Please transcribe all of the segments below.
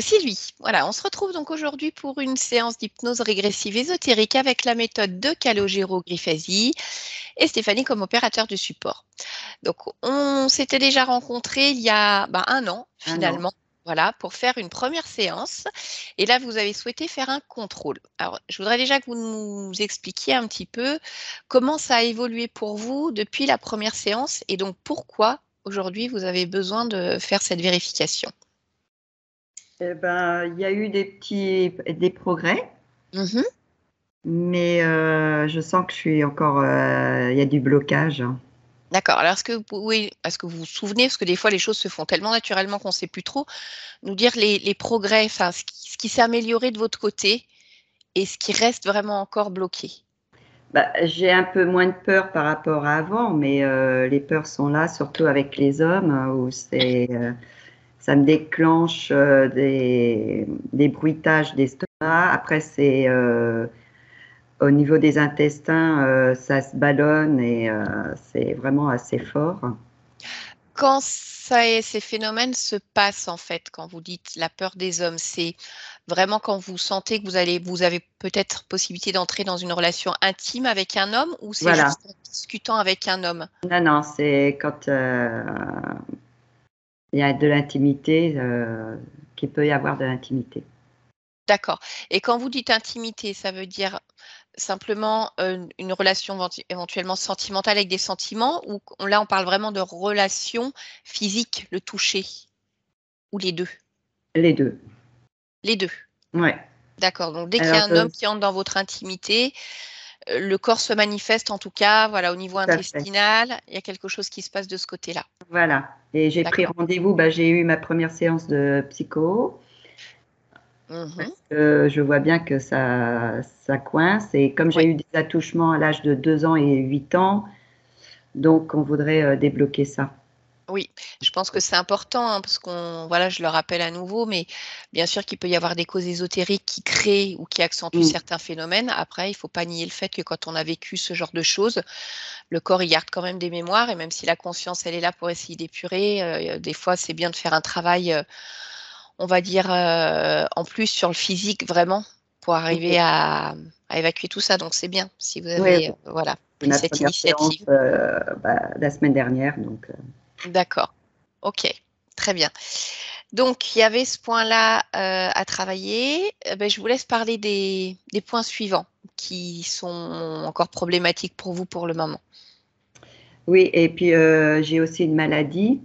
Sylvie, voilà, on se retrouve donc aujourd'hui pour une séance d'hypnose régressive ésotérique avec la méthode de Calogero Griffasi et Stéphanie comme opérateur de support. Donc, on s'était déjà rencontrés il y a un an, Un an. finalement, voilà, pour faire une première séance. Et là, vous avez souhaité faire un contrôle. Alors, je voudrais déjà que vous nous expliquiez un petit peu comment ça a évolué pour vous depuis la première séance et donc pourquoi aujourd'hui vous avez besoin de faire cette vérification. Eh ben, il y a eu des progrès, Mhm. mais je sens que je suis encore, il y a du blocage. D'accord. Alors, est-ce que vous vous souvenez, parce que des fois les choses se font tellement naturellement qu'on ne sait plus trop, nous dire les progrès, enfin, ce qui s'est amélioré de votre côté et ce qui reste vraiment encore bloqué. Bah, j'ai un peu moins de peur par rapport à avant, mais les peurs sont là, surtout avec les hommes, où ça me déclenche des bruitages d'estomac. Après, c'est au niveau des intestins, ça se ballonne et c'est vraiment assez fort. Quand ces phénomènes se passent, en fait, quand vous dites la peur des hommes, c'est vraiment quand vous sentez que vous avez peut-être possibilité d'entrer dans une relation intime avec un homme ou c'est Voilà. juste en discutant avec un homme? Non, non, c'est quand il y a de l'intimité, qu'il peut y avoir de l'intimité. D'accord. Et quand vous dites intimité, ça veut dire simplement une relation éventuellement sentimentale avec des sentiments ou là on parle vraiment de relation physique, le toucher ou les deux? Les deux. Les deux. Ouais. D'accord. Donc dès qu'il y Alors, a un homme qui entre dans votre intimité, le corps se manifeste en tout cas, voilà, au niveau tout à fait. intestinal, il y a quelque chose qui se passe de ce côté-là. Voilà. Et j'ai pris D'accord. rendez-vous, bah, j'ai eu ma première séance de psycho Mhm. parce que je vois bien que ça coince. Et comme j'ai Oui. eu des attouchements à l'âge de 2 ans et 8 ans, donc on voudrait débloquer ça. Oui, je pense que c'est important hein, parce voilà, je le rappelle à nouveau, mais bien sûr qu'il peut y avoir des causes ésotériques qui créent ou qui accentuent Mm. certains phénomènes. Après, il ne faut pas nier le fait que quand on a vécu ce genre de choses, le corps il garde quand même des mémoires et même si la conscience elle est là pour essayer d'épurer, des fois c'est bien de faire un travail, on va dire en plus sur le physique vraiment pour arriver Oui, à évacuer tout ça. Donc c'est bien si vous oui, avez oui. voilà C'est pris ma cette première séance initiative. la semaine dernière. Donc, D'accord. Ok, très bien. Donc, il y avait ce point-là à travailler. Je vous laisse parler des points suivants qui sont encore problématiques pour vous pour le moment. oui, et puis j'ai aussi une maladie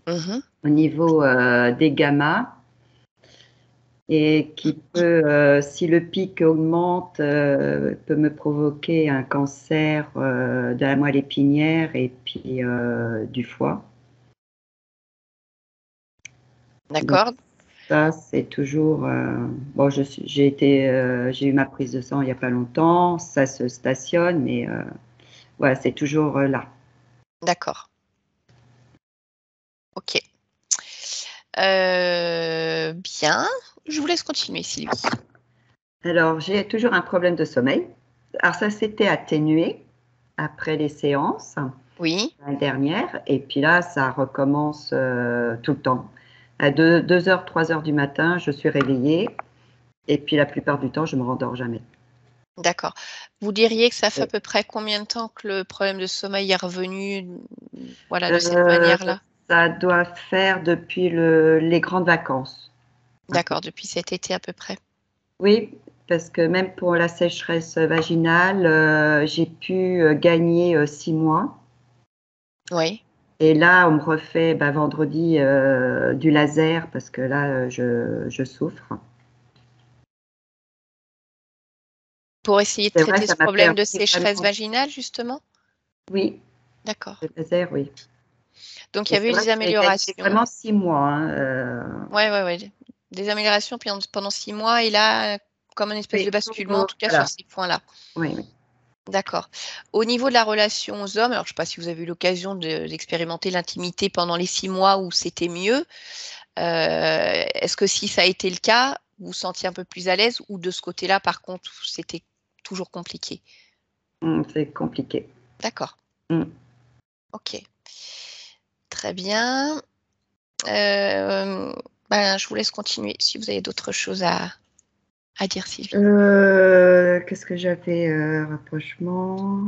Mhm. au niveau des gammas et qui peut, si le pic augmente, peut me provoquer un cancer de la moelle épinière et puis du foie. Donc D'accord. ça, c'est toujours bon. J'ai eu ma prise de sang il n'y a pas longtemps. Ça se stationne, mais voilà, c'est toujours là. D'accord. Ok. Bien. Je vous laisse continuer, Sylvie. Alors, j'ai toujours un problème de sommeil. Alors, ça s'était atténué après les séances Oui. l'année dernière, et puis là, ça recommence tout le temps. À 2 heures, 3 heures du matin, je suis réveillée, et puis la plupart du temps, je me rendors jamais. D'accord. Vous diriez que ça fait à Oui. peu près combien de temps que le problème de sommeil est revenu, voilà, de cette Euh, manière-là? Ça doit faire depuis les grandes vacances. Un peu. D'accord, depuis cet été à peu près. Oui, parce que même pour la sécheresse vaginale, j'ai pu gagner 6 mois. Oui. Et là, on me refait vendredi du laser parce que là, je souffre. Pour essayer de C'est vrai, traiter ça ce m'a fait problème de sécheresse vraiment. vaginale, justement? Oui, D'accord. le laser, oui. Donc, il y Et avait c'est eu vrai des que j'ai gagné améliorations. vraiment 6 mois, hein, Ouais, ouais, ouais. Des améliorations pendant 6 mois et là, comme une espèce de oui, basculement, en nouveau, tout cas sur voilà. ces points-là. Oui, oui. D'accord. Au niveau de la relation aux hommes, alors je ne sais pas si vous avez eu l'occasion d'expérimenter l'intimité pendant les 6 mois où c'était mieux. Est-ce que si ça a été le cas, vous vous sentiez un peu plus à l'aise ou de ce côté-là, par contre, c'était toujours compliqué? C'est compliqué. D'accord. Mm. Ok. Très bien. Euh, Ben, je vous laisse continuer si vous avez d'autres choses à dire, Sylvie. Qu'est-ce que j'avais rapprochement?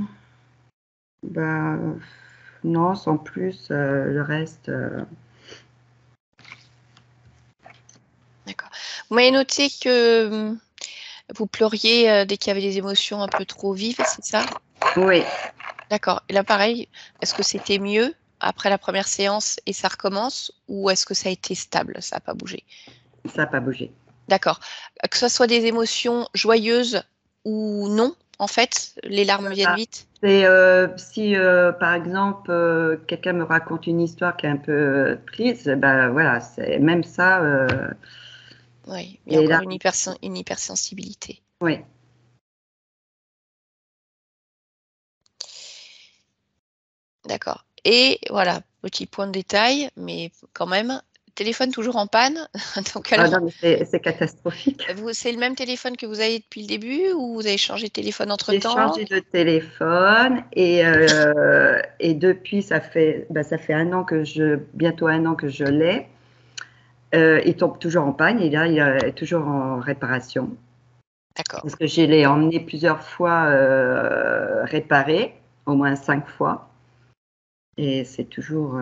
Bah, non, sans plus, le reste. D'accord. Vous m'avez noté que vous pleuriez dès qu'il y avait des émotions un peu trop vives, c'est ça? Oui, D'accord. Et là, pareil, est-ce que c'était mieux après la première séance et ça recommence ou est-ce que ça a été stable, ça n'a pas bougé? ça n'a pas bougé. D'accord. Que ce soit des émotions joyeuses ou non, en fait, les larmes viennent vite? C'est si par exemple quelqu'un me raconte une histoire qui est un peu triste, ben voilà, c'est même ça. Oui, il y a Les encore larmes, une hypersensibilité. oui. D'accord. Et voilà, petit point de détail, mais quand même, téléphone toujours en panne. Donc Ah alors, non, mais c'est catastrophique. c'est le même téléphone que vous avez depuis le début ou vous avez changé de téléphone J'ai entre-temps? changé de téléphone et depuis ça fait bientôt un an que je l'ai. Il tombe toujours en panne et là il est toujours en réparation. D'accord. Parce que je l'ai emmené plusieurs fois réparé, au moins 5 fois. Et c'est toujours.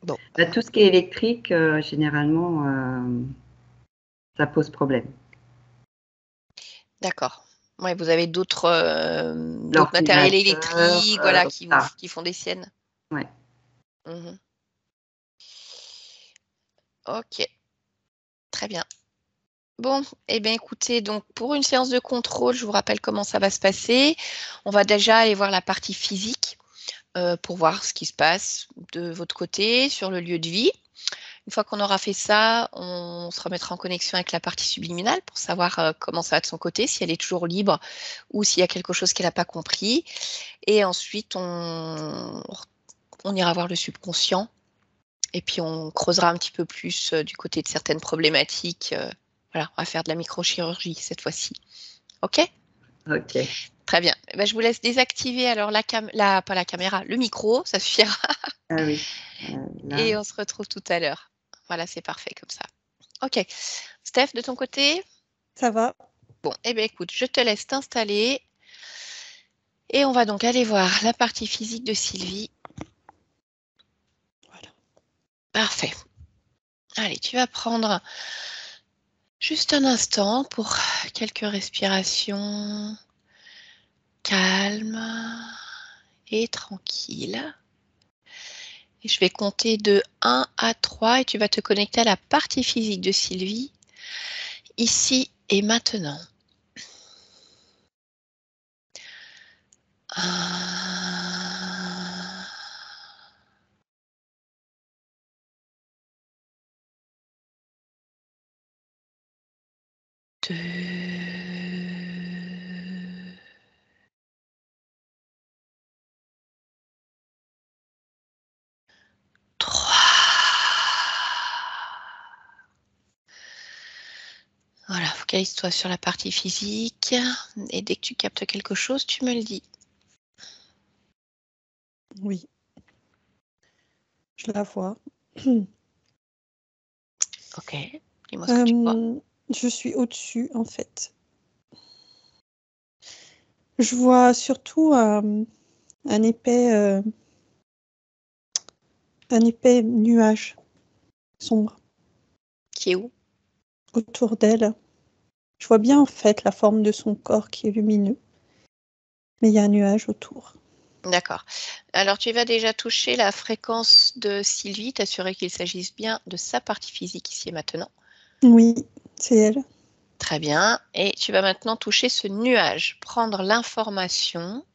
Bon, Tout ce qui est électrique, généralement, ça pose problème. d'accord. Ouais, vous avez d'autres matériels L'ordinateur, électriques, voilà, voilà. qui font des siennes. Ouais. Mhm. Ok, très bien. Bon, eh bien écoutez, donc pour une séance de contrôle, je vous rappelle comment ça va se passer. On va déjà aller voir la partie physique pour voir ce qui se passe de votre côté sur le lieu de vie. Une fois qu'on aura fait ça, on se remettra en connexion avec la partie subliminale pour savoir comment ça va de son côté, si elle est toujours libre ou s'il y a quelque chose qu'elle n'a pas compris. Et ensuite, on ira voir le subconscient et puis on creusera un petit peu plus du côté de certaines problématiques. Voilà, on va faire de la microchirurgie cette fois-ci. OK? Ok. Très bien. Eh ben, je vous laisse désactiver alors pas la caméra, le micro, ça suffira. Ah oui. Là. Et on se retrouve tout à l'heure. Voilà, c'est parfait comme ça. OK. Steph, de ton côté? Ça va. Bon, eh bien écoute, je te laisse t'installer et on va donc aller voir la partie physique de Sylvie. Voilà. Parfait. Allez, tu vas prendre juste un instant pour quelques respirations calmes et tranquilles. Et je vais compter de 1 à 3 et tu vas te connecter à la partie physique de Sylvie, ici et maintenant. 1, 2, 3. Voilà, focalise-toi sur la partie physique et dès que tu captes quelque chose, tu me le dis. Oui. Je la vois. Ok, dis-moi ce que tu vois. Je suis au-dessus, en fait. Je vois surtout un épais nuage sombre Qui est où? autour d'elle. Je vois bien, en fait, la forme de son corps qui est lumineux, mais il y a un nuage autour. D'accord. Alors, tu vas déjà toucher la fréquence de Sylvie, t'assurer qu'il s'agisse bien de sa partie physique ici et maintenant. Oui, c'est elle. Très bien. Et tu vas maintenant toucher ce nuage, prendre l'information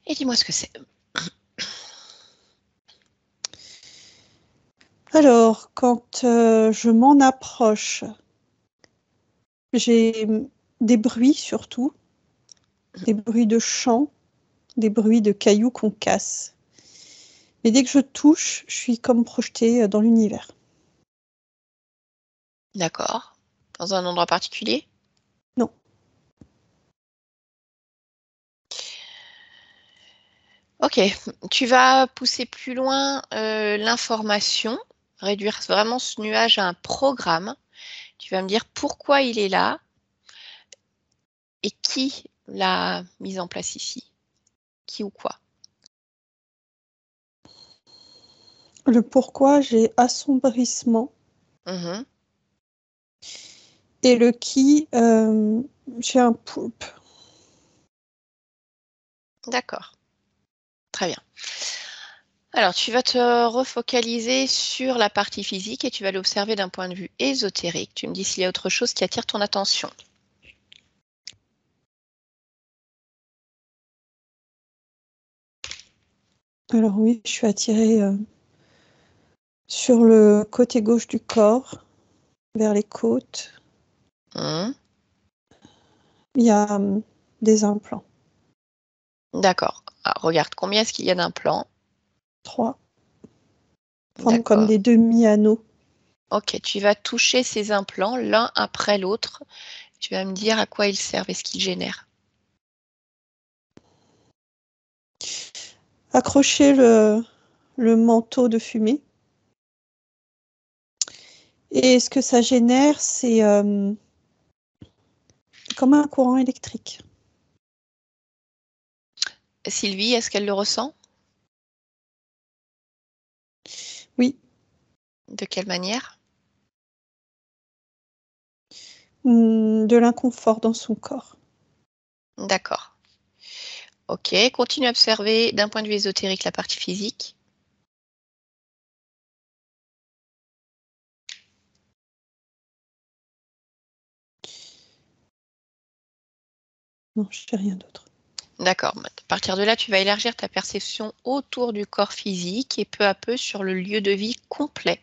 et dis-moi ce que c'est. Alors, quand je m'en approche, j'ai des bruits surtout, des bruits de chants, des bruits de cailloux qu'on casse. Mais dès que je touche, je suis comme projetée dans l'univers. D'accord. Dans un endroit particulier? Non. Ok. Tu vas pousser plus loin l'information. réduire vraiment ce nuage à un programme. Tu vas me dire pourquoi il est là et qui l'a mis en place ici. Qui ou quoi? Le pourquoi, j'ai assombrissement. Mmh. Et le qui, j'ai un poulpe. D'accord. Très bien. Alors, tu vas te refocaliser sur la partie physique et tu vas l'observer d'un point de vue ésotérique. Tu me dis s'il y a autre chose qui attire ton attention. Alors oui, je suis attirée sur le côté gauche du corps, vers les côtes. Mmh. Il y a des implants. D'accord. Ah, regarde, combien est-ce qu'il y a d'implants? 3. Forment comme D'accord. des demi-anneaux. Ok, tu vas toucher ces implants l'un après l'autre. Tu vas me dire à quoi ils servent et ce qu'ils génèrent. Accrocher le manteau de fumée. Et ce que ça génère, c'est comme un courant électrique. Sylvie, est-ce qu'elle le ressent? Oui, De quelle manière? de l'inconfort dans son corps. D'accord. Ok, continue à observer d'un point de vue ésotérique la partie physique. Non, je n'ai rien d'autre. D'accord. À partir de là, tu vas élargir ta perception autour du corps physique et peu à peu sur le lieu de vie complet.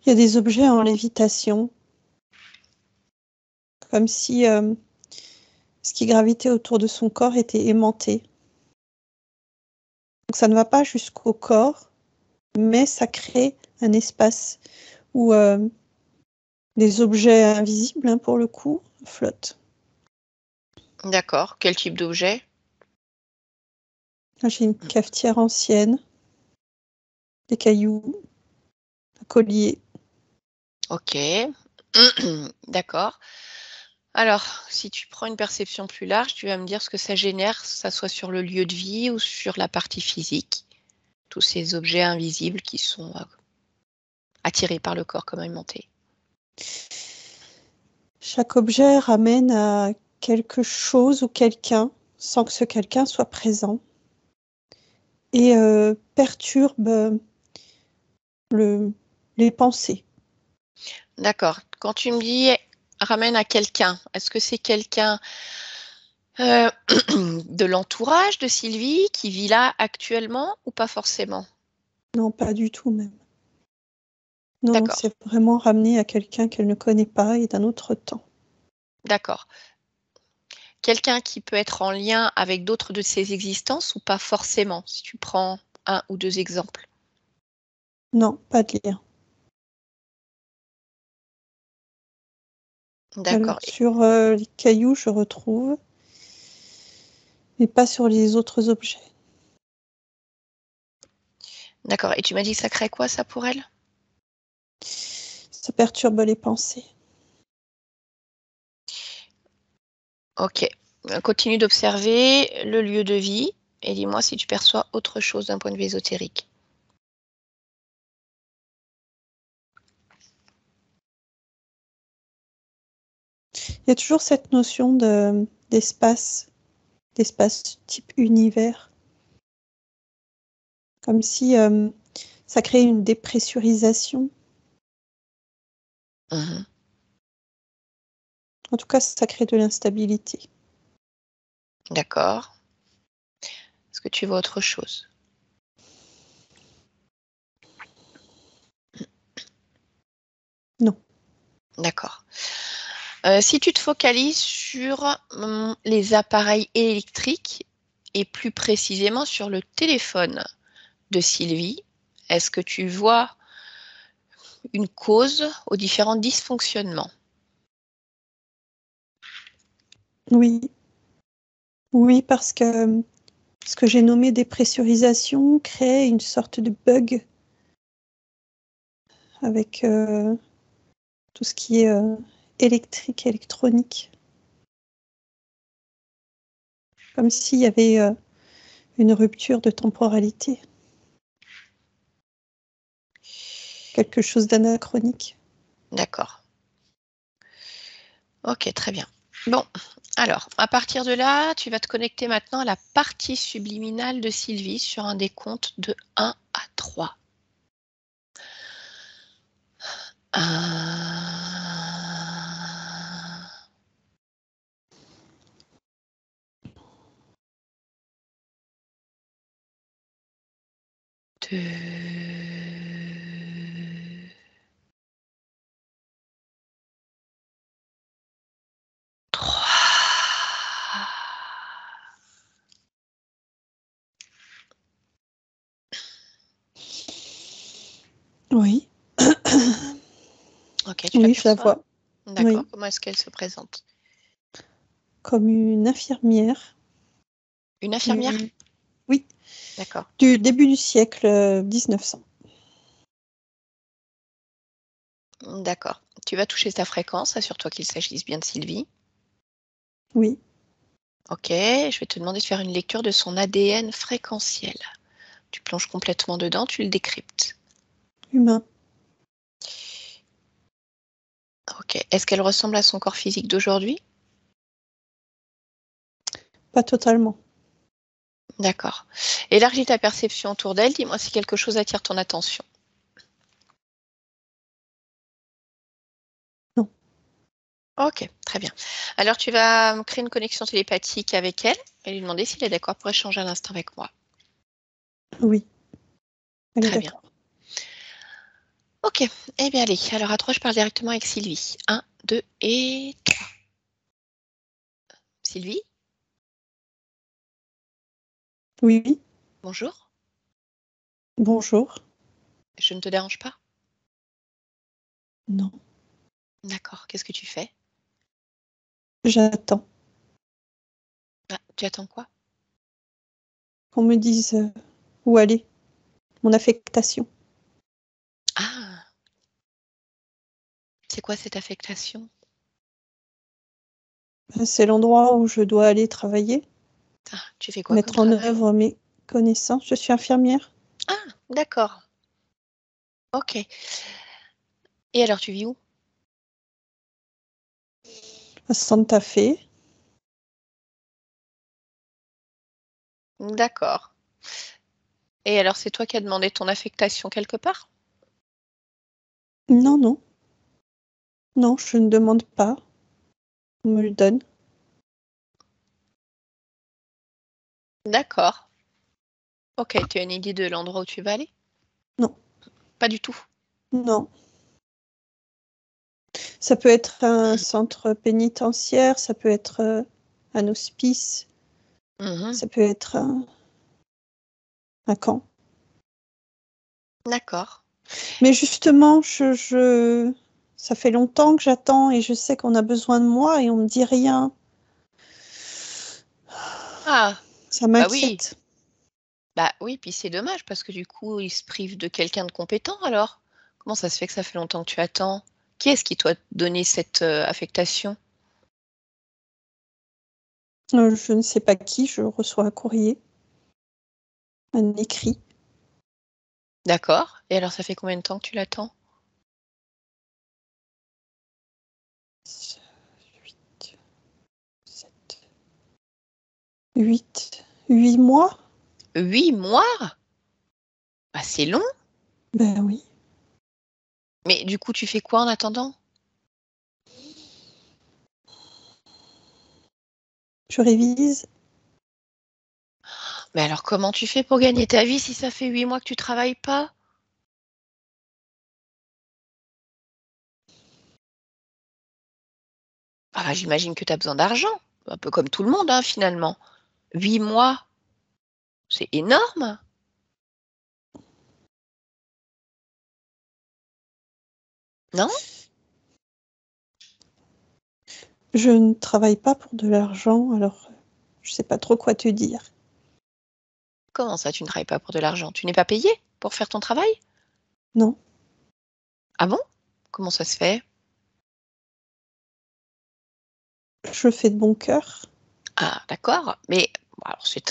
Il y a des objets en lévitation, comme si ce qui gravitait autour de son corps était aimanté. Donc ça ne va pas jusqu'au corps, mais ça crée un espace où des objets invisibles, hein, pour le coup, flottent. D'accord. Quel type d'objet? Là, j'ai une cafetière ancienne, des cailloux, un collier. Ok. D'accord. Alors, si tu prends une perception plus large, tu vas me dire ce que ça génère, que ça soit sur le lieu de vie ou sur la partie physique. Tous ces objets invisibles qui sont attirés par le corps comme aimantés. Chaque objet ramène à quelque chose ou quelqu'un, sans que ce quelqu'un soit présent, et perturbe les pensées. D'accord. Quand tu me dis ramène à quelqu'un, est-ce que c'est quelqu'un de l'entourage de Sylvie qui vit là actuellement ou pas forcément? Non, pas du tout même. Non, D'accord, c'est vraiment ramené à quelqu'un qu'elle ne connaît pas et d'un autre temps. d'accord. Quelqu'un qui peut être en lien avec d'autres de ses existences ou pas forcément, si tu prends un ou deux exemples. Non, pas de lien. D'accord. Alors, sur les cailloux, je retrouve, mais pas sur les autres objets. D'accord. Et tu m'as dit que ça crée quoi ça pour elle? Ça perturbe les pensées. Ok. Continue d'observer le lieu de vie et dis-moi si tu perçois autre chose d'un point de vue ésotérique. Il y a toujours cette notion d'espace type univers, comme si ça crée une dépressurisation. Mhm. En tout cas, ça crée de l'instabilité. D'accord. Est-ce que tu vois autre chose? Non. D'accord. Si tu te focalises sur les appareils électriques et plus précisément sur le téléphone de Sylvie, est-ce que tu vois une cause aux différents dysfonctionnements? Oui. Oui, parce que ce que j'ai nommé dépressurisation crée une sorte de bug avec tout ce qui est électrique, électronique. Comme s'il y avait une rupture de temporalité. Quelque chose d'anachronique. D'accord. Ok, très bien. Bon, alors, à partir de là, tu vas te connecter maintenant à la partie subliminale de Sylvie sur un décompte de 1 à 3. 1, 2, 3. Oui, Ok, tu oui, je la l'aperçois? vois. D'accord. Oui, Comment est-ce qu'elle se présente? comme une infirmière. Une infirmière? Oui, D'accord. du début du siècle 1900. D'accord. Tu vas toucher sa fréquence, assure-toi qu'il s'agisse bien de Sylvie. Oui, Ok, je vais te demander de faire une lecture de son ADN fréquentiel. Tu plonges complètement dedans, tu le décryptes. humain. Ok. Est-ce qu'elle ressemble à son corps physique d'aujourd'hui? Pas totalement. D'accord. Élargis ta perception autour d'elle. Dis-moi si quelque chose attire ton attention. Non. Ok, très bien. Alors tu vas créer une connexion télépathique avec elle et lui demander s'il est d'accord pour échanger un instant avec moi. Oui, elle est Très bien. d'accord. Ok, eh bien allez. Alors à 3, je parle directement avec Sylvie. 1, 2 et 3. Sylvie, Oui, bonjour. bonjour. Je ne te dérange pas? Non, D'accord. Qu'est-ce que tu fais? j'attends Ah, tu attends quoi? qu'on me dise où aller, mon affectation. Ah, c'est quoi cette affectation? C'est l'endroit où je dois aller travailler, Ah, tu fais quoi comme mettre en travail? œuvre mes connaissances. Je suis infirmière Ah, d'accord. Ok. Et alors, tu vis où? à Santa Fe. D'accord. Et alors, c'est toi qui as demandé ton affectation quelque part? Non, non, non, je ne demande pas. On me le donne. D'accord. Ok, tu as une idée de l'endroit où tu vas aller? Non, Pas du tout. non. Ça peut être un centre pénitentiaire, ça peut être un hospice, Mhm. ça peut être un camp. D'accord. Mais justement, ça fait longtemps que j'attends et je sais qu'on a besoin de moi et on me dit rien. Ah, Ça bah oui. m'inquiète. Bah oui, puis c'est dommage parce que du coup, il se prive de quelqu'un de compétent alors. Comment ça se fait que ça fait longtemps que tu attends? Qui est-ce qui t'a donné cette affectation? Je ne sais pas qui, je reçois un courrier, un écrit. D'accord. Et alors, ça fait combien de temps que tu l'attends? 8, 7, 8 mois? 8 mois? Bah, c'est long. Ben oui. Mais du coup, tu fais quoi en attendant? Je révise. Mais alors, comment tu fais pour gagner ta vie si ça fait 8 mois que tu travailles pas? Ah bah, j'imagine que tu as besoin d'argent, un peu comme tout le monde, hein, finalement. 8 mois, c'est énorme, non? Je ne travaille pas pour de l'argent, alors Je sais pas trop quoi te dire. Comment ça, tu ne travailles pas pour de l'argent? Tu n'es pas payé pour faire ton travail? Non, Ah bon? Comment ça se fait? je fais de bon cœur. Ah, d'accord. Mais alors c'est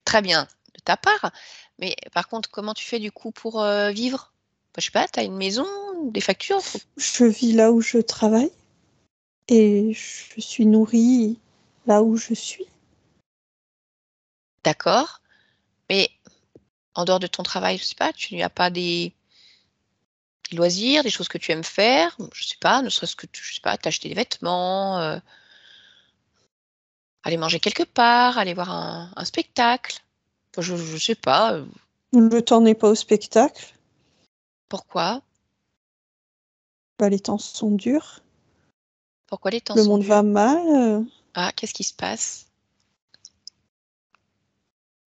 très bien de ta part. Mais par contre, comment tu fais du coup pour vivre? Bah, je sais pas, tu as une maison, des factures? Je vis là où je travaille et je suis nourrie là où je suis. D'accord. Mais en dehors de ton travail, je sais pas, tu n'as pas des loisirs, des choses que tu aimes faire? Je sais pas, ne serait-ce que je sais pas, t'acheter des vêtements, aller manger quelque part, aller voir un spectacle? Enfin, je sais pas, Le temps n'est pas au spectacle. pourquoi? Bah, les temps sont durs. Pourquoi les temps Le sont monde durs? va mal. Ah, qu'est-ce qui se passe?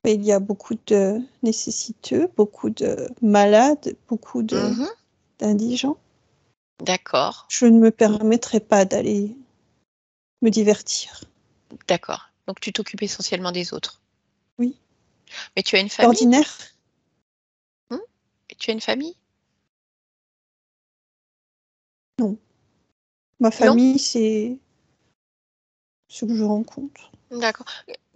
Et il y a beaucoup de nécessiteux, beaucoup de malades, beaucoup Mmh. d'indigents. D'accord, Je ne me permettrai pas d'aller me divertir. d'accord. Donc tu t'occupes essentiellement des autres. Oui. Mais tu as une famille? Ordinaire? Mmh? Et tu as une famille? Non. Ma Non? famille, c'est ce que je rencontre. D'accord.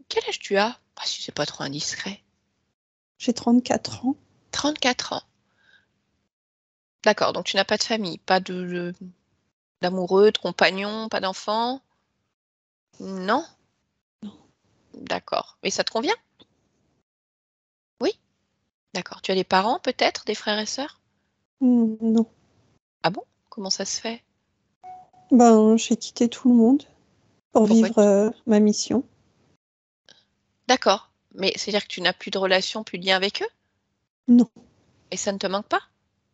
Quel âge tu as? Ah, si c'est pas trop indiscret. J'ai 34 ans. 34 ans. D'accord, donc tu n'as pas de famille, pas d'amoureux, de compagnon, pas d'enfant? Non? D'accord. Et ça te convient? Oui? D'accord. Tu as des parents peut-être, des frères et sœurs? Non. Ah bon? Comment ça se fait? Ben, j'ai quitté tout le monde pour Pourquoi vivre ma mission. D'accord. Mais c'est-à-dire que tu n'as plus de relation, plus de lien avec eux? Non. Et ça ne te manque pas?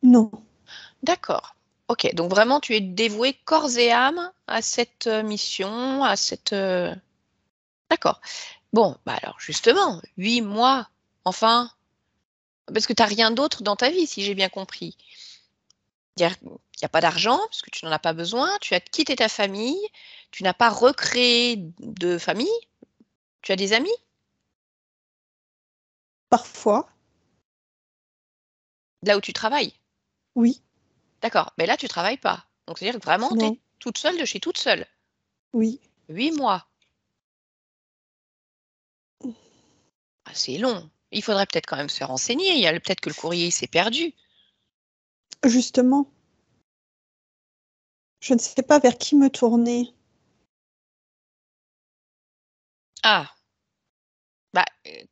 Non. D'accord. OK, donc vraiment tu es dévouée corps et âme à cette, mission, à cette, d'accord. Bon, bah, alors justement, 8 mois, enfin, parce que tu as rien d'autre dans ta vie si j'ai bien compris? Dire il y a pas d'argent parce que tu n'en as pas besoin, tu as quitté ta famille, tu n'as pas recréé de famille, tu as des amis? Parfois, Là où tu travailles? oui. D'accord, mais là tu travailles pas. Donc c'est-à-dire que vraiment tu es Non. toute seule de chez toute seule? Oui. 8 mois, ah c'est long. Il faudrait peut-être quand même se renseigner, il y a peut-être que le courrier s'est perdu. Justement, je ne sais pas vers qui me tourner. Ah, bah,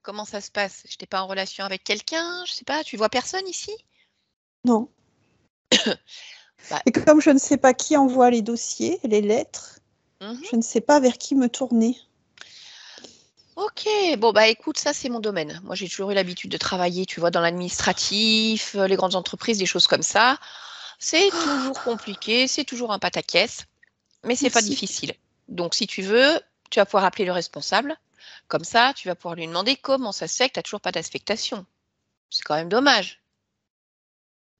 comment ça se passe? Je n'étais pas en relation avec quelqu'un? Je sais pas, tu vois personne ici? Non. Bah, Et comme je ne sais pas qui envoie les dossiers, les lettres, mmh. je ne sais pas vers qui me tourner. OK, bon, bah, écoute, ça, c'est mon domaine. Moi, j'ai toujours eu l'habitude de travailler, tu vois, dans l'administratif, les grandes entreprises, des choses comme ça. C'est toujours compliqué, c'est toujours un pataquès, mais c'est pas Merci. difficile. Donc si tu veux, tu vas pouvoir appeler le responsable. Comme ça, tu vas pouvoir lui demander comment ça se fait que tu as toujours pas d'affectation. C'est quand même dommage,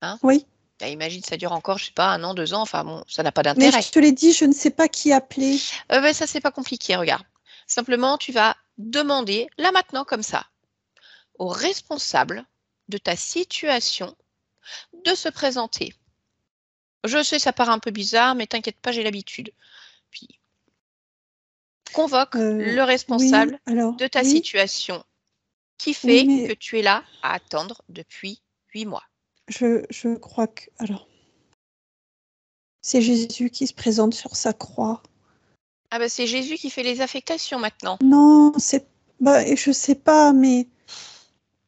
hein? Oui. Bah, imagine, ça dure encore, je sais pas, 1 an, 2 ans, enfin bon, ça n'a pas Mais d'intérêt. je te l'ai dit, je ne sais pas qui appeler. Bah, ça, c'est pas compliqué, regarde. Simplement, tu vas demander, là maintenant, comme ça, au responsable de ta situation de se présenter. Je sais, ça paraît un peu bizarre, mais t'inquiète pas, j'ai l'habitude. Puis convoque le Oui, responsable alors, de ta oui, situation qui oui, fait que mais tu es là à attendre depuis 8 mois. je crois que. Alors, c'est Jésus qui se présente sur sa croix. Ah bah c'est Jésus qui fait les affectations maintenant. Non, c'est. Bah, et je sais pas, mais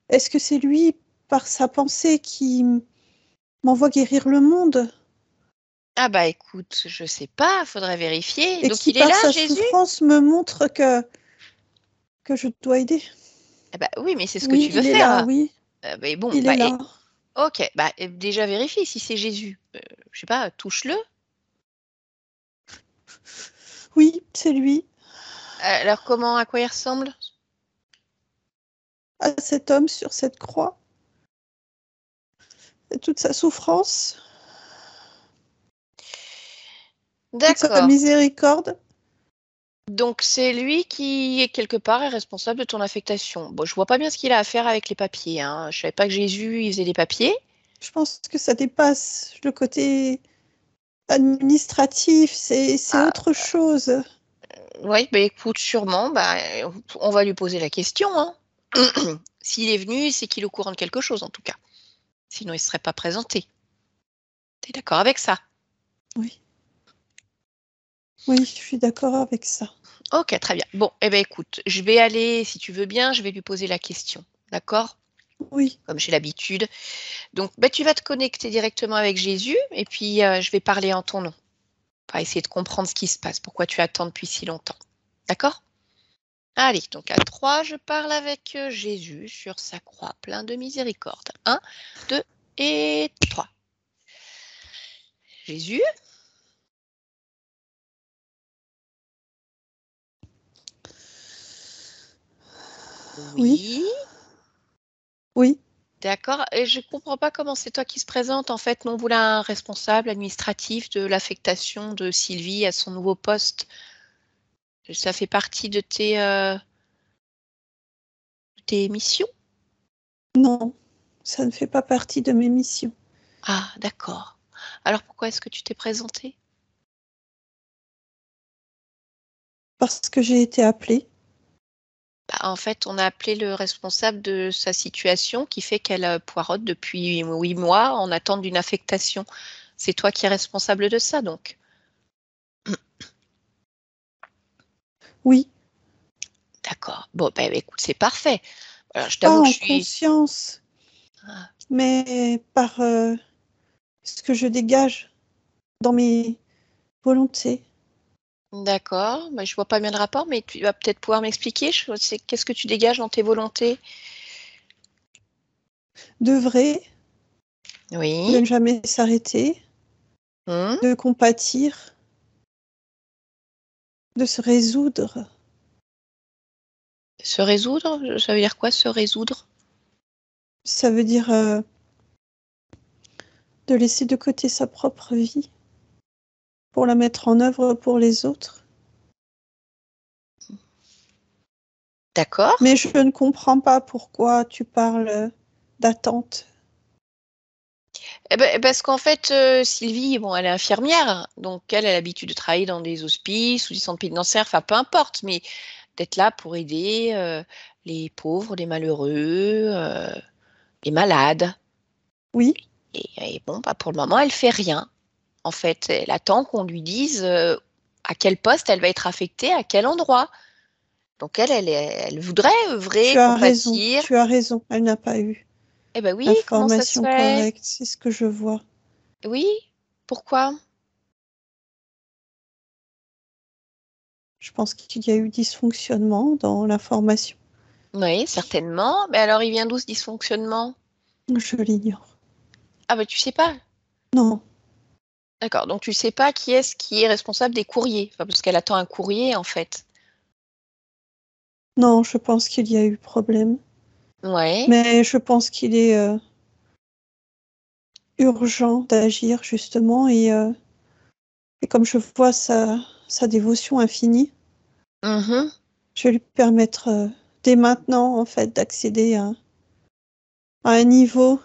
est-ce que c'est lui, par sa pensée, qui m'envoie guérir le monde Ah bah écoute, je sais pas, faudrait vérifier. et Donc qui, il est par là, sa Jésus? souffrance, me montre que je dois aider? Ah bah oui, mais c'est ce que Oui, tu veux il est là, faire. oui, Mais bon, il est bah là. ok, bah déjà vérifie si c'est Jésus. Je sais pas, touche-le. Oui, c'est lui, Alors comment, à quoi il ressemble? à cet homme sur cette croix, et toute sa souffrance, toute sa D'accord. miséricorde. Donc, c'est lui qui, est quelque part, est responsable de ton affectation. Bon, je vois pas bien ce qu'il a à faire avec les papiers, hein. Je savais pas que Jésus, il faisait les papiers. Je pense que ça dépasse le côté administratif, c'est Ah, autre chose. oui, bah, écoute, sûrement, bah, on va lui poser la question, hein. S'il est venu, c'est qu'il est au courant de quelque chose, en tout cas. Sinon, il ne serait pas présenté. Tu es d'accord avec ça? Oui. Oui, je suis d'accord avec ça. Ok, très bien. Bon, eh ben écoute, je vais aller, si tu veux bien, je vais lui poser la question. D'accord? Oui, Comme j'ai l'habitude. Donc, ben, tu vas te connecter directement avec Jésus et puis je vais parler en ton nom. On va essayer de comprendre ce qui se passe, pourquoi tu attends depuis si longtemps. D'accord? Allez, donc à 3, je parle avec Jésus sur sa croix, plein de miséricorde. 1, 2 et 3. Jésus, oui, oui, oui. d'accord. Et je ne comprends pas comment c'est toi qui se présente. En fait, nous, on voulait un responsable administratif de l'affectation de Sylvie à son nouveau poste. Ça fait partie de tes missions? Non, ça ne fait pas partie de mes missions. Ah, d'accord. Alors pourquoi est-ce que tu t'es présentée? Parce que j'ai été appelée. Bah, en fait, on a appelé le responsable de sa situation qui fait qu'elle poireaute depuis 8 mois en attente d'une affectation. C'est toi qui es responsable de ça, donc. Oui, D'accord. Bon, ben écoute, c'est parfait. Alors, je pas t'avoue que en je suis. conscience, Ah, mais par ce que je dégage dans mes volontés. d'accord. Ben, je vois pas bien le rapport, mais tu vas peut-être pouvoir m'expliquer. Qu'est-ce que tu dégages dans tes volontés? D'œuvrer, Oui. de ne jamais s'arrêter, Hmm. de compatir, de se résoudre. Se résoudre? Ça veut dire quoi, se résoudre? Ça veut dire de laisser de côté sa propre vie pour la mettre en œuvre pour les autres. D'accord. Mais je ne comprends pas pourquoi tu parles d'attente. Eh ben, parce qu'en fait, Sylvie, bon, elle est infirmière, donc elle a l'habitude de travailler dans des hospices ou des centres pénitentiaires, enfin peu importe, mais d'être là pour aider les pauvres, les malheureux, les malades. Oui, Et bon, bah, pour le moment, elle fait rien. En fait, elle attend qu'on lui dise à quel poste elle va être affectée, à quel endroit. Donc elle voudrait œuvrer, compatir. tu as raison, elle n'a pas eu Eh ben oui, comment ça se l'information fait? correcte, c'est ce que je vois. Oui, pourquoi? Je pense qu'il y a eu dysfonctionnement dans l'information. Oui, certainement. Mais alors, il vient d'où ce dysfonctionnement? Je l'ignore. Ah bah tu sais pas. Non, D'accord. Donc tu sais pas qui est responsable des courriers. Enfin, parce qu'elle attend un courrier en fait. non, je pense qu'il y a eu problème. Ouais. Mais je pense qu'il est urgent d'agir justement et comme je vois sa dévotion infinie, Mhm. je vais lui permettre dès maintenant en fait d'accéder à un niveau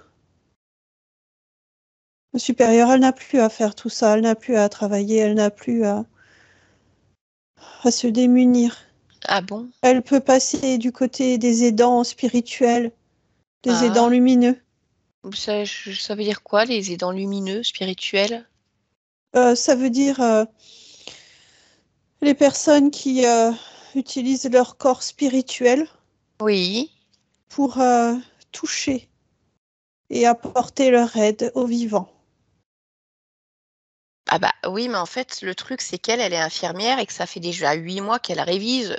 supérieur. Elle n'a plus à faire tout ça, elle n'a plus à travailler, elle n'a plus à se démunir. Ah bon? Elle peut passer du côté des aidants spirituels, des aidants Ah. lumineux. Ça veut dire quoi, les aidants lumineux, spirituels? Ça veut dire les personnes qui utilisent leur corps spirituel Oui. pour toucher et apporter leur aide aux vivants. Ah bah oui, mais en fait, le truc, c'est qu'elle, elle est infirmière et que ça fait déjà 8 mois qu'elle révise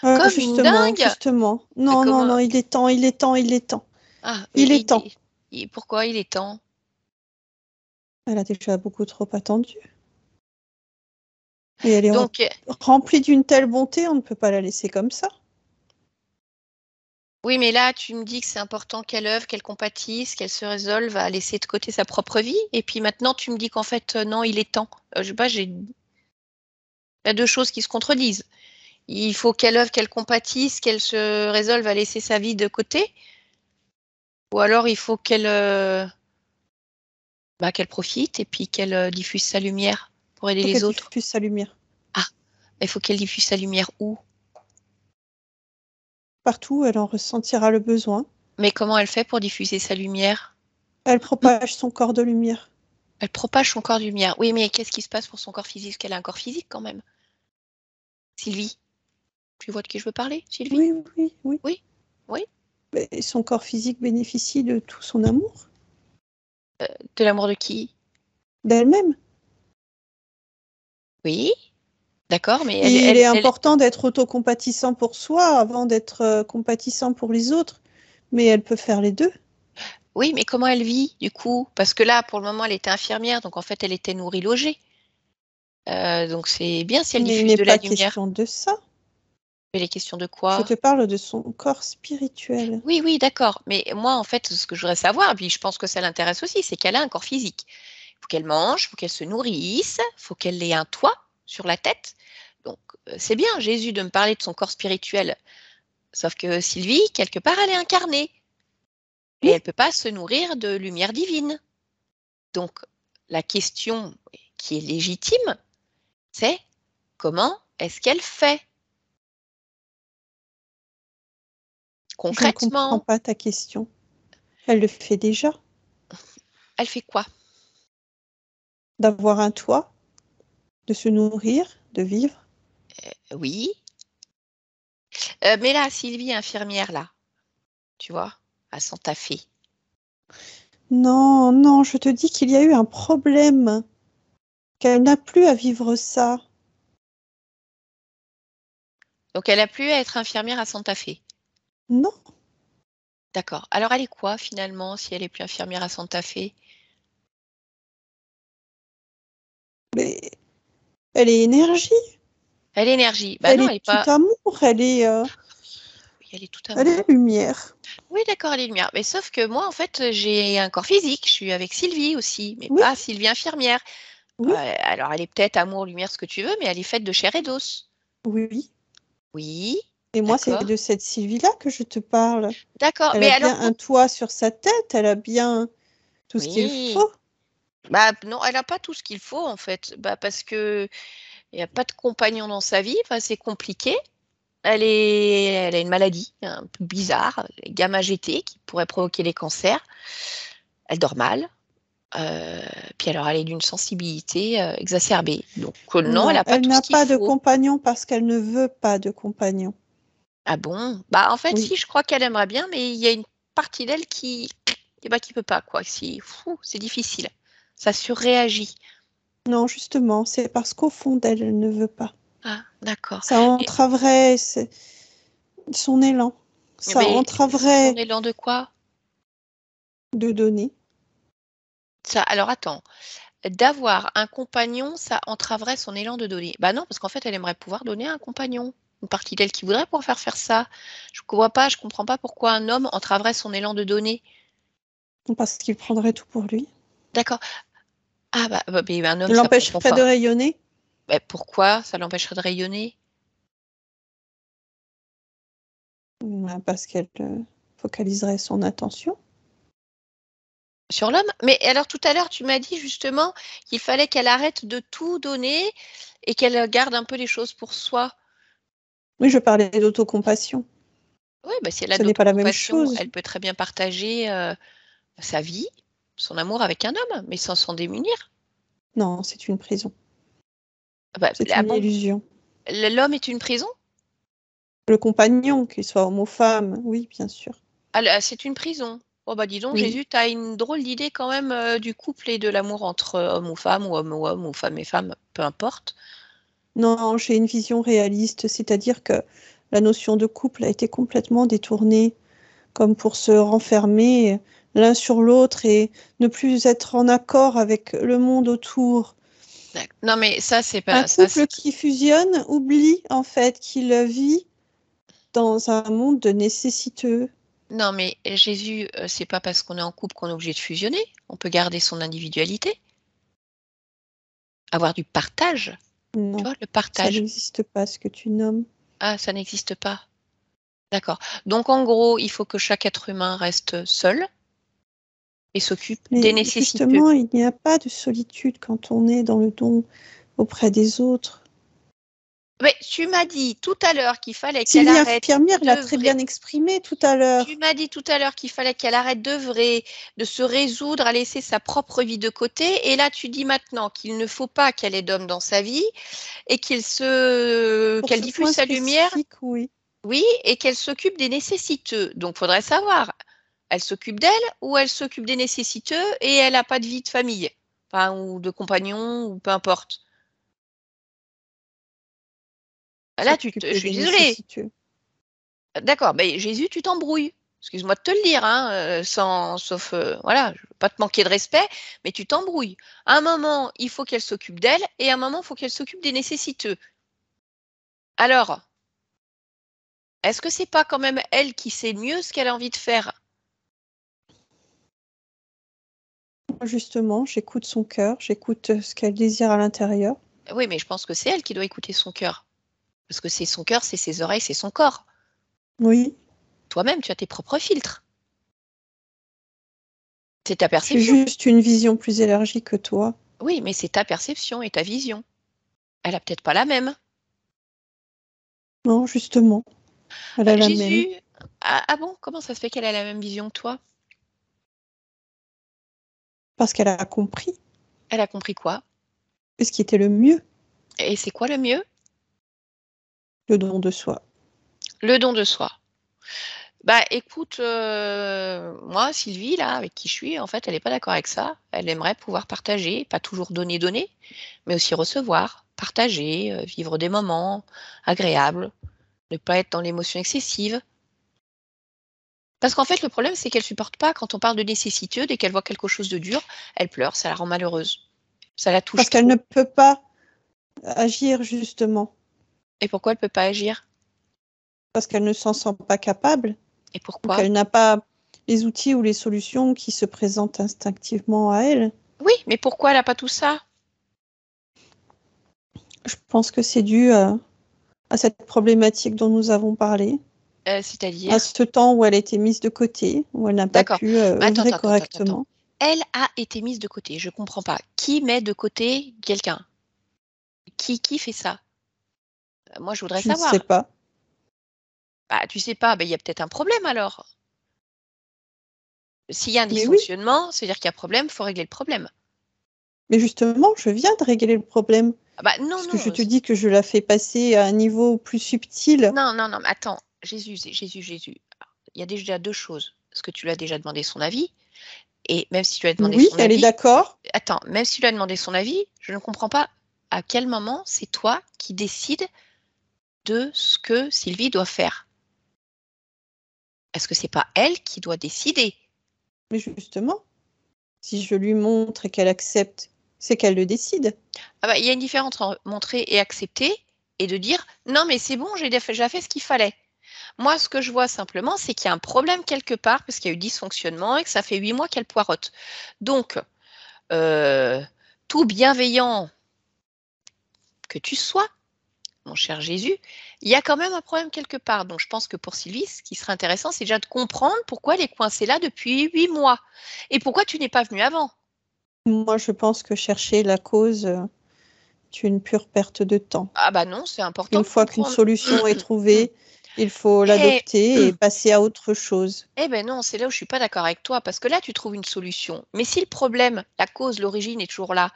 comme une Justement, dingue. justement. Non, non, Comment? non, il est temps, il est temps, il est temps. Ah, Il est temps. pourquoi il est temps? Elle a déjà beaucoup trop attendu. Et elle est Donc, remplie d'une telle bonté, on ne peut pas la laisser comme ça. oui, mais là, tu me dis que c'est important qu'elle œuvre, qu'elle compatisse, qu'elle se résolve à laisser de côté sa propre vie. Et puis maintenant, tu me dis qu'en fait, non, il est temps. Je sais pas, il y a deux choses qui se contredisent. Il faut qu'elle œuvre, qu'elle compatisse, qu'elle se résolve à laisser sa vie de côté? Ou alors il faut qu'elle profite et puis qu'elle diffuse sa lumière pour aider Faut les qu'elle autres? diffuse sa lumière. Ah, il faut qu'elle diffuse sa lumière où? Partout où elle en ressentira le besoin. Mais comment elle fait pour diffuser sa lumière? Elle propage son corps de lumière. Elle propage son corps de lumière. Oui, mais qu'est-ce qui se passe pour son corps physique? Parce qu'elle a un corps physique quand même. Sylvie, tu vois de qui je veux parler, Sylvie? Oui, oui, oui. Oui, oui. Mais son corps physique bénéficie de tout son amour, De l'amour de qui? d'elle-même. Oui, d'accord, mais Et il est important d'être autocompatissant pour soi avant d'être compatissant pour les autres. Mais elle peut faire les deux. oui, mais comment elle vit du coup? Parce que là, pour le moment, elle était infirmière, donc en fait, elle était nourrie, logée. Donc c'est bien si elle Mais il diffuse n'est de la pas lumière. question de ça. Mais les questions de Je quoi? te parle de son corps spirituel. Oui, oui, d'accord. Mais moi, en fait, ce que je voudrais savoir, et puis je pense que ça l'intéresse aussi, c'est qu'elle a un corps physique. Il faut qu'elle mange, il faut qu'elle se nourrisse, il faut qu'elle ait un toit sur la tête. Donc, c'est bien, Jésus, de me parler de son corps spirituel. Sauf que Sylvie, quelque part, elle est incarnée. Et Oui, elle ne peut pas se nourrir de lumière divine. Donc, la question qui est légitime, c'est comment est-ce qu'elle fait je ne comprends concrètement? pas ta question. Elle le fait déjà. Elle fait quoi? D'avoir un toit, de se nourrir, de vivre. Oui. Mais là, Sylvie, infirmière, là, tu vois, à Santa Fe. Non, non, je te dis qu'il y a eu un problème, qu'elle n'a plus à vivre ça. Donc, elle a plus à être infirmière à Santa Fe. Non, D'accord. Alors, elle est quoi finalement si elle est plus infirmière à Santa Fe? mais elle est énergie, Elle est énergie. Bah elle non, elle est est tout pas. amour, Oui, elle est tout elle amour. est lumière. Oui, d'accord, elle est lumière. Mais sauf que moi, en fait, j'ai un corps physique. Je suis avec Sylvie aussi, mais Oui, pas Sylvie infirmière. oui, Alors, elle est peut-être amour, lumière, ce que tu veux, mais elle est faite de chair et d'os. oui, oui. Oui, Et moi, c'est d'accord. de cette Sylvie-là que je te parle. D'accord. Elle Mais a alors, bien un toit sur sa tête, elle a bien tout ce qu'il oui. faut. Bah non, elle n'a pas tout ce qu'il faut, en fait. Bah, parce que il n'y a pas de compagnon dans sa vie. Enfin, c'est compliqué. Elle a une maladie un peu bizarre, gamma-GT, qui pourrait provoquer les cancers. Elle dort mal. Euh, Puis alors, elle est d'une sensibilité exacerbée. Donc, non, elle Non, n'a pas elle tout n'a ce qu'il pas de faut. compagnon parce qu'elle ne veut pas de compagnon. Ah bon? Bah, en fait, Oui. si, je crois qu'elle aimerait bien, mais il y a une partie d'elle qui peut pas, quoi. C'est difficile. Ça surréagit. Non, justement, c'est parce qu'au fond d'elle, elle ne veut pas. Ah, d'accord. Ça Et, entraverait son élan. Ça mais son entraverait élan de quoi? de donner. Ça, alors attends. D'avoir un compagnon, ça entraverait son élan de donner. Bah non, parce qu'en fait, elle aimerait pouvoir donner à un compagnon. Une partie d'elle qui voudrait pouvoir faire ça. Je comprends pas pourquoi un homme entraverait son élan de donner. Parce qu'il prendrait tout pour lui. D'accord. Ah mais un homme, ça prend L'empêcherait de pas. rayonner. Mais pourquoi ça l'empêcherait de rayonner? Parce qu'elle focaliserait son attention. Sur l'homme? Mais alors tout à l'heure, tu m'as dit justement qu'il fallait qu'elle arrête de tout donner et qu'elle garde un peu les choses pour soi. Oui, je parlais d'autocompassion. Oui, bah si elle a de Ce n'est pas la même l'autocompassion, chose. elle peut très bien partager sa vie, son amour avec un homme, mais sans s'en démunir. Non, c'est une prison. Ah bah, C'est ah une bon, illusion. l'homme est une prison? Le compagnon, qu'il soit homme ou femme, oui, bien sûr. Ah, c'est une prison. Oh bah dis donc, Oui. Jésus, t'as une drôle d'idée quand même du couple et de l'amour entre homme ou homme, ou femme et femme, peu importe. Non, j'ai une vision réaliste, c'est-à-dire que la notion de couple a été complètement détournée, comme pour se renfermer l'un sur l'autre et ne plus être en accord avec le monde autour. Non mais ça, c'est Un pas ça. couple qui fusionne oublie en fait qu'il vit dans un monde de nécessiteux. Non mais Jésus, c'est pas parce qu'on est en couple qu'on est obligé de fusionner. On peut garder son individualité, avoir du partage. Tu Non, vois, le ça partage. n'existe pas ce que tu nommes. Ah, ça n'existe pas. D'accord. Donc, en gros, il faut que chaque être humain reste seul et s'occupe des Mais nécessiteux. justement, il n'y a pas de solitude quand on est dans le don auprès des autres. Mais tu m'as dit tout à l'heure qu'il fallait qu'elle Sylvie arrête infirmière l'a très d'œuvrer. bien exprimé tout à l'heure. Tu m'as dit tout à l'heure qu'il fallait qu'elle arrête d'œuvrer, de se résoudre à laisser sa propre vie de côté. Et là, tu dis maintenant qu'il ne faut pas qu'elle ait d'homme dans sa vie et Pour qu'elle ce diffuse point sa lumière, spécifique, oui. oui, et qu'elle s'occupe des nécessiteux. Donc, il faudrait savoir, elle s'occupe d'elle ou elle s'occupe des nécessiteux et elle n'a pas de vie de famille, enfin, ou de compagnon, ou peu importe. Là, je S'occuper suis des désolée. nécessiteux. D'accord, mais Jésus, tu t'embrouilles. Excuse-moi de te le dire, hein, sauf, voilà, je veux pas te manquer de respect, mais tu t'embrouilles. À un moment, il faut qu'elle s'occupe d'elle, et à un moment, il faut qu'elle s'occupe des nécessiteux. Alors, est-ce que c'est pas quand même elle qui sait mieux ce qu'elle a envie de faire? Justement, j'écoute son cœur, j'écoute ce qu'elle désire à l'intérieur. Oui, mais je pense que c'est elle qui doit écouter son cœur. Parce que c'est son cœur, c'est ses oreilles, c'est son corps. Oui, Toi-même, tu as tes propres filtres. C'est ta j'ai perception. juste une vision plus élargie que toi. Oui, mais c'est ta perception et ta vision. Elle a peut-être pas la même. Non, justement, elle a la même. Jésus, ah bon, comment ça se fait qu'elle a la même vision que toi? Parce qu'elle a compris Elle a compris quoi? ce qui était le mieux, Et c'est quoi le mieux? le don de soi. Le don de soi. Bah écoute, moi, Sylvie, là, avec qui je suis, en fait, elle n'est pas d'accord avec ça. Elle aimerait pouvoir partager, pas toujours donner, mais aussi recevoir, partager, vivre des moments agréables, ne pas être dans l'émotion excessive. Parce qu'en fait, le problème, c'est qu'elle supporte pas quand on parle de nécessiteux, dès qu'elle voit quelque chose de dur, elle pleure, ça la rend malheureuse. Ça la touche Parce qu'elle trop. ne peut pas agir justement, Et pourquoi elle peut pas agir? parce qu'elle ne s'en sent pas capable, Et ou pourquoi? qu'elle n'a pas les outils ou les solutions qui se présentent instinctivement à elle. Oui, mais pourquoi elle a pas tout ça? Je pense que c'est dû à cette problématique dont nous avons parlé, à C'est-à-dire? ce temps où elle a été mise de côté, où elle n'a pas D'accord. pu Mais attends, œuvrer attends, attends, attends, attends. correctement. Elle a été mise de côté. Je comprends pas. Qui met de côté quelqu'un? Qui fait ça? Moi, je voudrais Je ne sais savoir. pas. Bah, tu sais pas, bah, il y a peut-être un problème alors. S'il y a un Mais oui, dysfonctionnement, c'est-à-dire qu'il y a un problème, il faut régler le problème. mais justement, je viens de régler le problème, Ah bah non, puisque je non, te dis que je la fais passer à un niveau plus subtil. non, non, non, mais attends, Jésus. Il y a déjà deux choses. Parce que tu lui as déjà demandé son avis, et même si tu lui as demandé Oui, son elle est avis, d'accord. attends, même si tu lui as demandé son avis, je ne comprends pas à quel moment c'est toi qui décides de ce que Sylvie doit faire. Est-ce que c'est pas elle qui doit décider? Mais justement, si je lui montre et qu'elle accepte, c'est qu'elle le décide. Ah bah, il y a une différence entre montrer et accepter et de dire non mais c'est bon, j'ai déjà fait ce qu'il fallait. Moi, ce que je vois simplement, c'est qu'il y a un problème quelque part parce qu'il y a eu dysfonctionnement et que ça fait 8 mois qu'elle poireaute. Donc, euh, tout bienveillant que tu sois, mon cher Jésus, il y a quand même un problème quelque part. Donc, je pense que pour Sylvie, ce qui serait intéressant, c'est déjà de comprendre pourquoi elle est coincée là depuis 8 mois et pourquoi tu n'es pas venu avant. Moi, je pense que chercher la cause est une pure perte de temps. Ah bah non, c'est important Une de fois qu'une comprendre. solution est trouvée, il faut Et l'adopter et passer à autre chose. eh ben non, c'est là où je suis pas d'accord avec toi, parce que là, tu trouves une solution. Mais si le problème, la cause, l'origine est toujours là,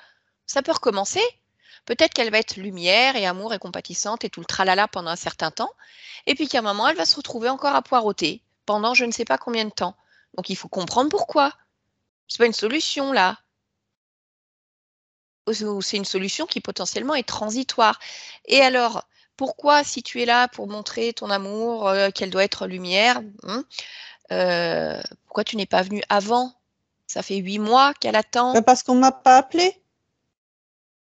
ça peut recommencer. Peut-être qu'elle va être lumière et amour et compatissante et tout le tralala pendant un certain temps, et puis qu'à un moment, elle va se retrouver encore à poireauter pendant je ne sais pas combien de temps. Donc il faut comprendre pourquoi. C'est pas une solution là. Ou c'est une solution qui potentiellement est transitoire. Et alors, pourquoi, si tu es là pour montrer ton amour, qu'elle doit être lumière, pourquoi tu n'es pas venu avant? Ça fait 8 mois qu'elle attend. Parce qu'on ne m'a pas appelé.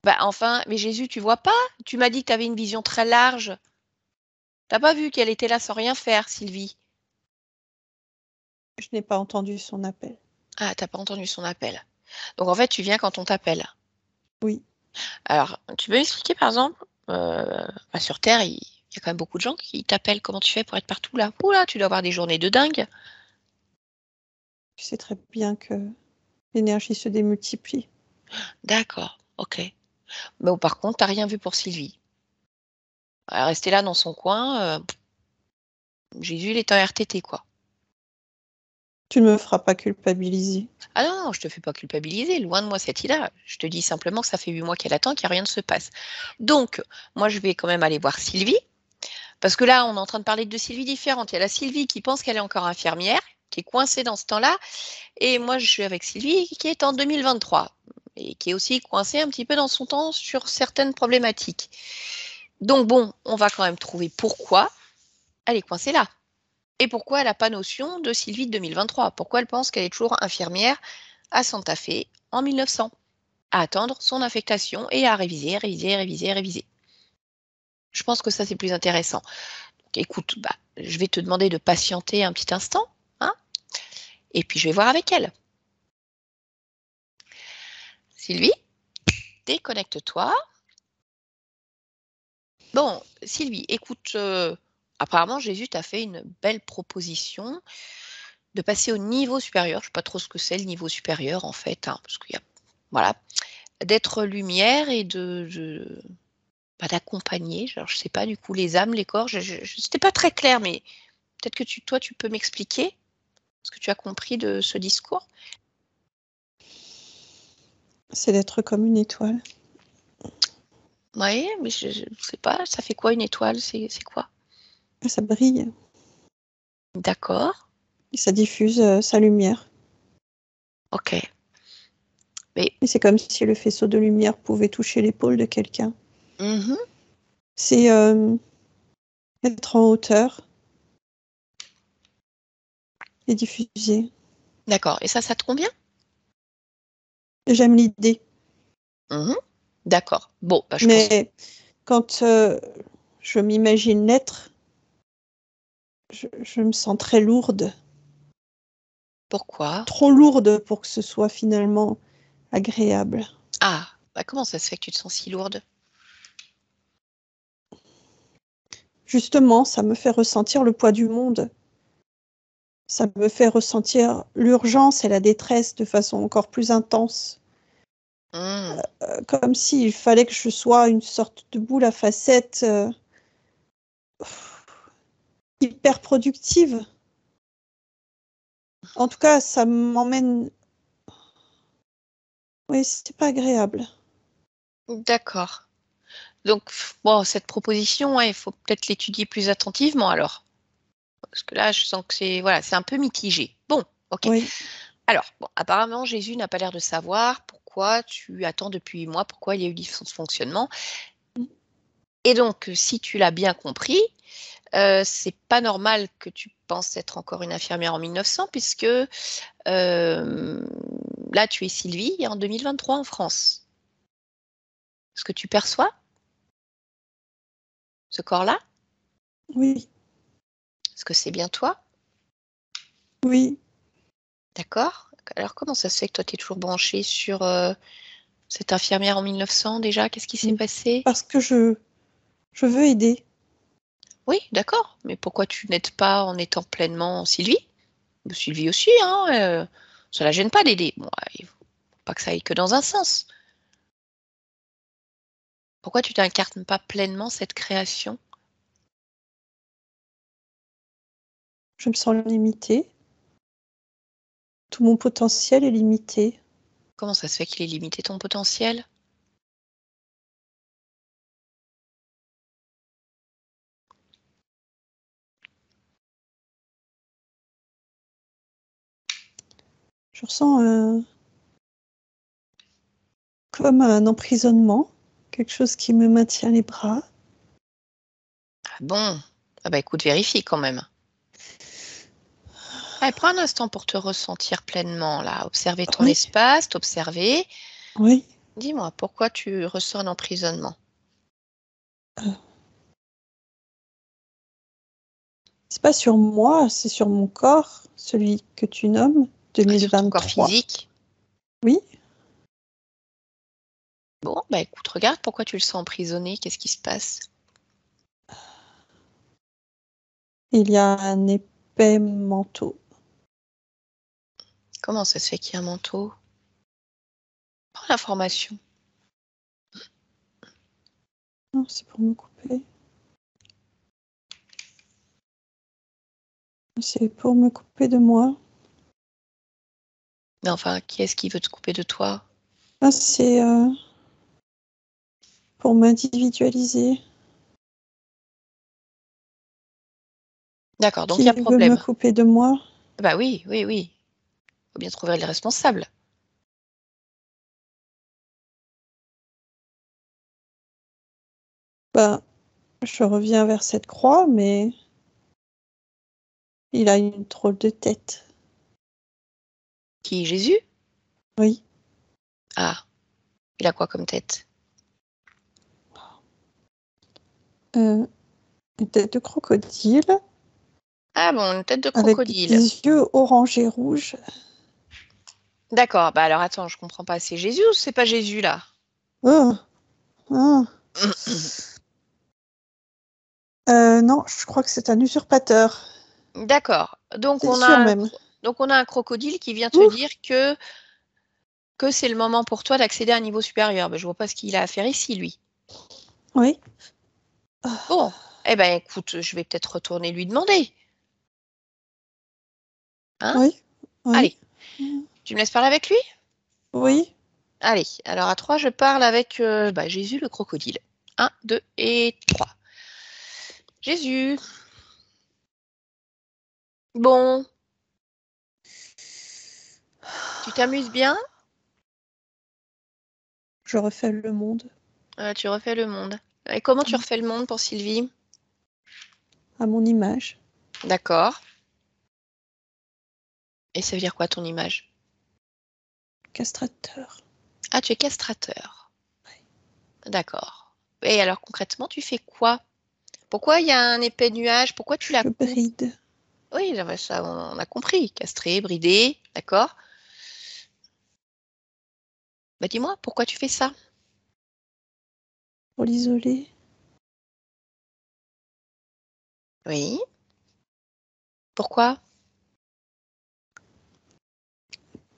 Bah, enfin, mais Jésus, tu vois pas? Tu m'as dit que tu avais une vision très large. T'as pas vu qu'elle était là sans rien faire, Sylvie? Je n'ai pas entendu son appel. Ah, t'as pas entendu son appel. Donc en fait, tu viens quand on t'appelle. Oui. Alors, tu peux m'expliquer par exemple, sur Terre, Il y a quand même beaucoup de gens qui t'appellent. Comment tu fais pour être partout là? Oula, tu dois avoir des journées de dingue. Tu sais très bien que l'énergie se démultiplie. D'accord, ok. Bon, par contre, t'as rien vu pour Sylvie. Elle est restée là dans son coin. Jésus, il est en RTT, quoi. Tu ne me feras pas culpabiliser. Ah non, non, je te fais pas culpabiliser, loin de moi cette idée. Je te dis simplement que ça fait 8 mois qu'elle attend, qu'il n'y a rien ne se passe. Donc, moi, je vais quand même aller voir Sylvie, parce que là, on est en train de parler de deux Sylvie différentes. Il y a la Sylvie qui pense qu'elle est encore infirmière, qui est coincée dans ce temps-là, et moi, je suis avec Sylvie qui est en 2023, et qui est aussi coincée un petit peu dans son temps sur certaines problématiques. Donc bon, on va quand même trouver pourquoi elle est coincée là. Et pourquoi elle n'a pas notion de Sylvie de 2023? Pourquoi elle pense qu'elle est toujours infirmière à Santa Fe en 1900, à attendre son affectation et à réviser, réviser, réviser, réviser. Je pense que ça, c'est plus intéressant. Donc, écoute, je vais te demander de patienter un petit instant, hein, et puis je vais voir avec elle. Sylvie, déconnecte-toi. Bon, Sylvie, écoute, apparemment, Jésus t'a fait une belle proposition de passer au niveau supérieur. Je ne sais pas trop ce que c'est le niveau supérieur, en fait, hein, parce qu'il y a, voilà, d'être lumière et d'accompagner. Alors, je ne sais pas, du coup, les âmes, les corps, c'était pas très clair, mais peut-être que toi, tu peux m'expliquer ce que tu as compris de ce discours. C'est d'être comme une étoile. Oui, mais je ne sais pas, ça fait quoi une étoile? C'est quoi? Ça brille D'accord, et ça diffuse sa lumière. ok. Mais Et c'est comme si le faisceau de lumière pouvait toucher l'épaule de quelqu'un. C'est être en hauteur et diffuser. d'accord, et ça te convient? J'aime l'idée. D'accord. Bon, je pense. Mais quand je m'imagine l'être, je me sens très lourde. Pourquoi? Trop lourde pour que ce soit finalement agréable. Ah, comment ça se fait que tu te sens si lourde? Justement, ça me fait ressentir le poids du monde. Ça me fait ressentir l'urgence et la détresse de façon encore plus intense. Comme s'il fallait que je sois une sorte de boule à facettes hyper productive. En tout cas, ça m'emmène... Oui, c'est pas agréable. D'accord. Donc, bon, cette proposition, il faut peut-être l'étudier plus attentivement alors. Parce que là, je sens que c'est un peu mitigé. Bon, ok. Oui. Alors, bon, apparemment, Jésus n'a pas l'air de savoir pourquoi tu attends depuis 8 mois, pourquoi il y a eu dysfonctionnement. Et donc, si tu l'as bien compris, c'est pas normal que tu penses être encore une infirmière en 1900, puisque là, tu es Sylvie en 2023 en France. Est-ce que tu perçois ce corps-là? Oui. Est-ce que c'est bien toi? Oui. D'accord. Alors, comment ça se fait que toi, tu es toujours branchée sur cette infirmière en 1900 déjà? Qu'est-ce qui s'est passé? Parce que je veux aider. Oui, d'accord. Mais pourquoi tu n'aides pas en étant pleinement Sylvie? Sylvie aussi, hein, ça la gêne pas d'aider. Bon, il ne faut pas que ça aille que dans un sens. Pourquoi tu n'incarnes pas pleinement cette création? Je me sens limitée. Tout mon potentiel est limité. Comment ça se fait qu'il est limité ton potentiel? Je ressens comme un emprisonnement, quelque chose qui me maintient les bras. Ah bon? Ah bah écoute, vérifie quand même. Allez, prends un instant pour te ressentir pleinement là, observer ton Oui, espace, t'observer. oui. Dis-moi, pourquoi tu ressens un emprisonnement? C'est pas sur moi, c'est sur mon corps, celui que tu nommes Sur ton corps 2023. physique? Oui, Bon, bah écoute, regarde pourquoi tu le sens emprisonné, qu'est-ce qui se passe? Il y a un épais manteau. Comment ça se fait qu'il y a un manteau? Prends l'information. Non, c'est pour me couper. C'est pour me couper de moi. Mais enfin, qui est-ce qui veut te couper de toi? Ah, c'est pour m'individualiser. D'accord, donc il Qui y a veut me problème. couper de moi? Bah oui, oui, oui. Faut bien trouver les responsables. Ben, je reviens vers cette croix, mais il a une drôle de tête. Qui, Jésus? Oui. Ah, il a quoi comme tête? Une tête de crocodile Ah bon, une tête de avec crocodile. des yeux orange et rouge. D'accord, bah alors attends, je comprends pas. C'est Jésus ou c'est pas Jésus là? Oh, oh. Non, je crois que c'est un usurpateur. D'accord. C'est sûr même. Donc on a un crocodile qui vient te Ouf. dire que c'est le moment pour toi d'accéder à un niveau supérieur. Ben, je vois pas ce qu'il a à faire ici, lui. Oui. Bon, eh ben écoute, je vais peut-être retourner lui demander. Hein? Oui. Oui. Allez, tu me laisses parler avec lui? Oui. Allez, alors à 3, je parle avec Jésus le crocodile. 1, 2 et 3. Jésus. Bon, tu t'amuses bien? Je refais le monde Tu refais le monde. Et comment tu refais le monde pour Sylvie? à mon image. D'accord. Et ça veut dire quoi ton image? Castrateur. Ah, tu es castrateur. D'accord. Et alors concrètement, tu fais quoi? Pourquoi il y a un épais nuage? Pourquoi tu la Je coupes? bride. Oui, ça, on a compris. Castré, bridé, d'accord. Bah dis-moi, pourquoi tu fais ça? Pour l'isoler. Oui. Pourquoi?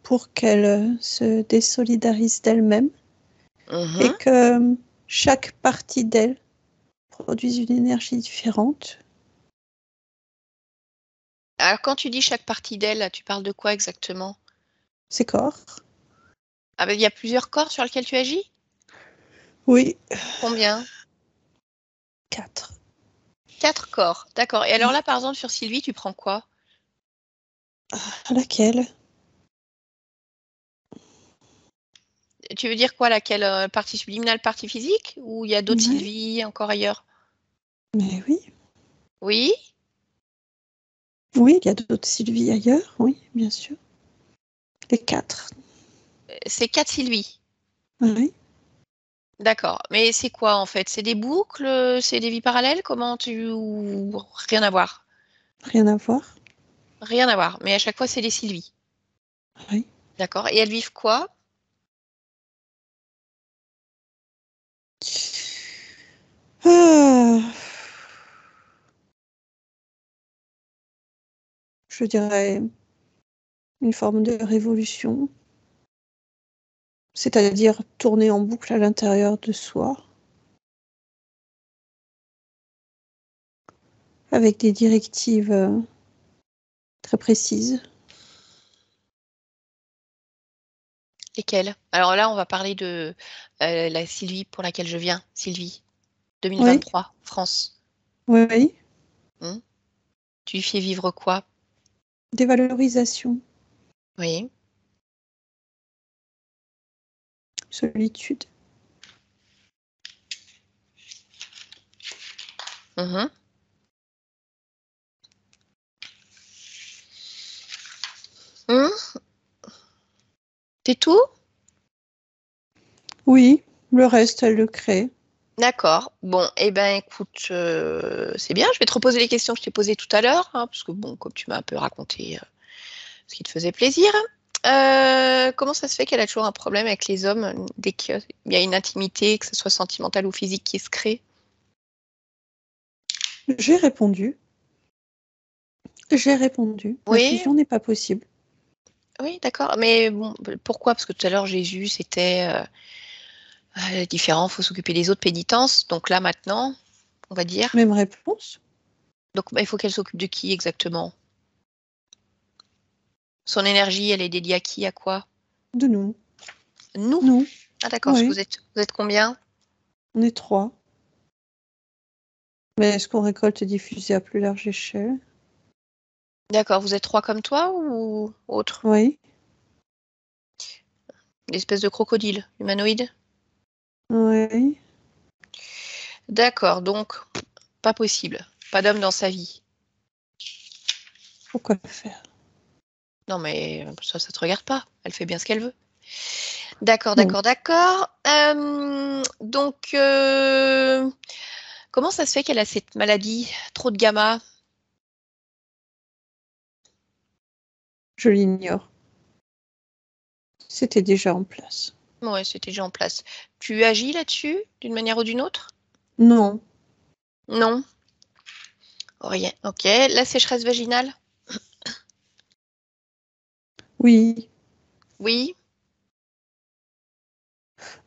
Pour qu'elle se désolidarise d'elle-même et Mhm. que chaque partie d'elle produise une énergie différente. Alors quand tu dis chaque partie d'elle, tu parles de quoi exactement? Ses corps. Ah ben il y a plusieurs corps sur lesquels tu agis? Oui. Combien? 4. 4 corps, d'accord. Et alors là, par exemple, sur Sylvie, tu prends quoi? Laquelle? Tu veux dire quoi, laquelle partie subliminale, partie physique? Ou il y a d'autres Ouais. Sylvie encore ailleurs? Mais oui. Oui? Oui, il y a d'autres Sylvie ailleurs. Oui, bien sûr. Les 4. C'est 4 Sylvie. Oui. D'accord. Mais c'est quoi en fait? C'est des boucles? C'est des vies parallèles? Comment tu... ou rien à voir? Rien à voir. Rien à voir. Mais à chaque fois, c'est des Sylvie. Oui. D'accord. Et elles vivent quoi? Ah, je dirais une forme de révolution, c'est-à-dire tourner en boucle à l'intérieur de soi, avec des directives très précises. Lesquelles? Alors là, on va parler de la Sylvie pour laquelle je viens. Sylvie, Oui, 2023, France. oui, oui. Hmm. Tu lui fais vivre quoi? Dévalorisation, Oui. solitude, Mhm. Hmm. C'est tout? oui, le reste, elle le crée. D'accord. Bon, eh ben écoute, c'est bien. Je vais te reposer les questions que je t'ai posées tout à l'heure, hein, parce que bon, comme tu m'as un peu raconté ce qui te faisait plaisir. Comment ça se fait qu'elle a toujours un problème avec les hommes dès qu'il y a une intimité, que ce soit sentimentale ou physique, qui se crée? J'ai répondu. J'ai répondu. La Oui, fusion n'est pas possible. oui, d'accord. Mais bon, pourquoi? Parce que tout à l'heure, Jésus, c'était différent, il faut s'occuper des autres, pénitences. Donc là, maintenant, on va dire. Même réponse. Donc, bah, il faut qu'elle s'occupe de qui exactement? Son énergie, elle est dédiée à qui, à quoi? De nous. Nous? Nous. Ah, d'accord. Oui. Vous êtes combien? On est 3. Mais est-ce qu'on récolte et diffuse à plus large échelle? D'accord. Vous êtes 3 comme toi ou autre? Oui. L'espèce de crocodile humanoïde? Oui. D'accord. Donc, pas possible. Pas d'homme dans sa vie. Pourquoi le faire? Non, mais ça te regarde pas. Elle fait bien ce qu'elle veut. D'accord, Bon. d'accord, d'accord. Donc, comment ça se fait qu'elle a cette maladie? Trop de gamma? Je l'ignore. C'était déjà en place. Ouais, c'était déjà en place. Tu agis là-dessus, d'une manière ou d'une autre? Non. Non. Rien. Ok. La sécheresse vaginale? Oui. Oui.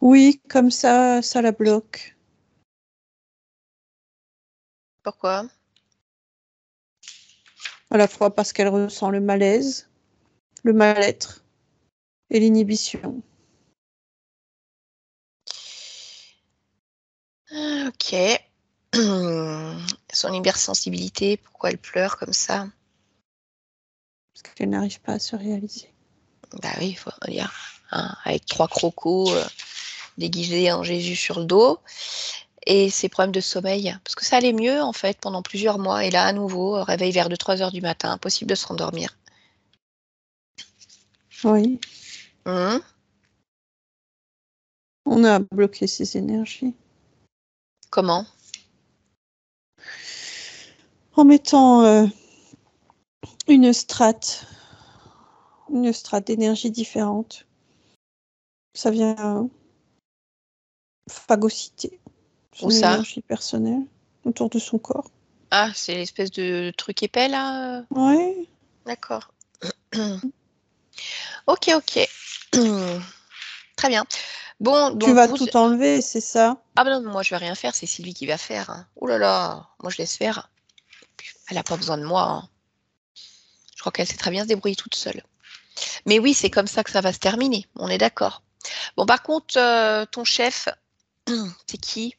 Oui, comme ça la bloque. Pourquoi? À la fois parce qu'elle ressent le malaise, le mal-être et l'inhibition. Ok. Son hypersensibilité, pourquoi elle pleure comme ça? Parce qu'elle n'arrive pas à se réaliser. Bah oui, il faut dire. Hein, avec 3 crocos déguisés en Jésus sur le dos. Et ses problèmes de sommeil. Parce que ça allait mieux, en fait, pendant plusieurs mois. Et là, à nouveau, réveil vers 2-3 heures du matin, impossible de se rendormir. Oui. Hum, On a bloqué ses énergies. Comment? En mettant une strate d'énergie différente. Ça vient phagocyter Où son ça? énergie personnelle autour de son corps. Ah, c'est l'espèce de truc épais, là? Oui. D'accord. Ok, ok. Très bien. Bon, Tu donc vas vous... tout enlever, c'est ça? Ah ben non, moi, je vais rien faire, c'est Sylvie qui va faire. Hein. Ouh là là, moi, je laisse faire. Elle n'a pas besoin de moi. Hein. Je crois qu'elle sait très bien se débrouiller toute seule. Mais oui, c'est comme ça que ça va se terminer. On est d'accord. Bon, par contre, ton chef, c'est qui?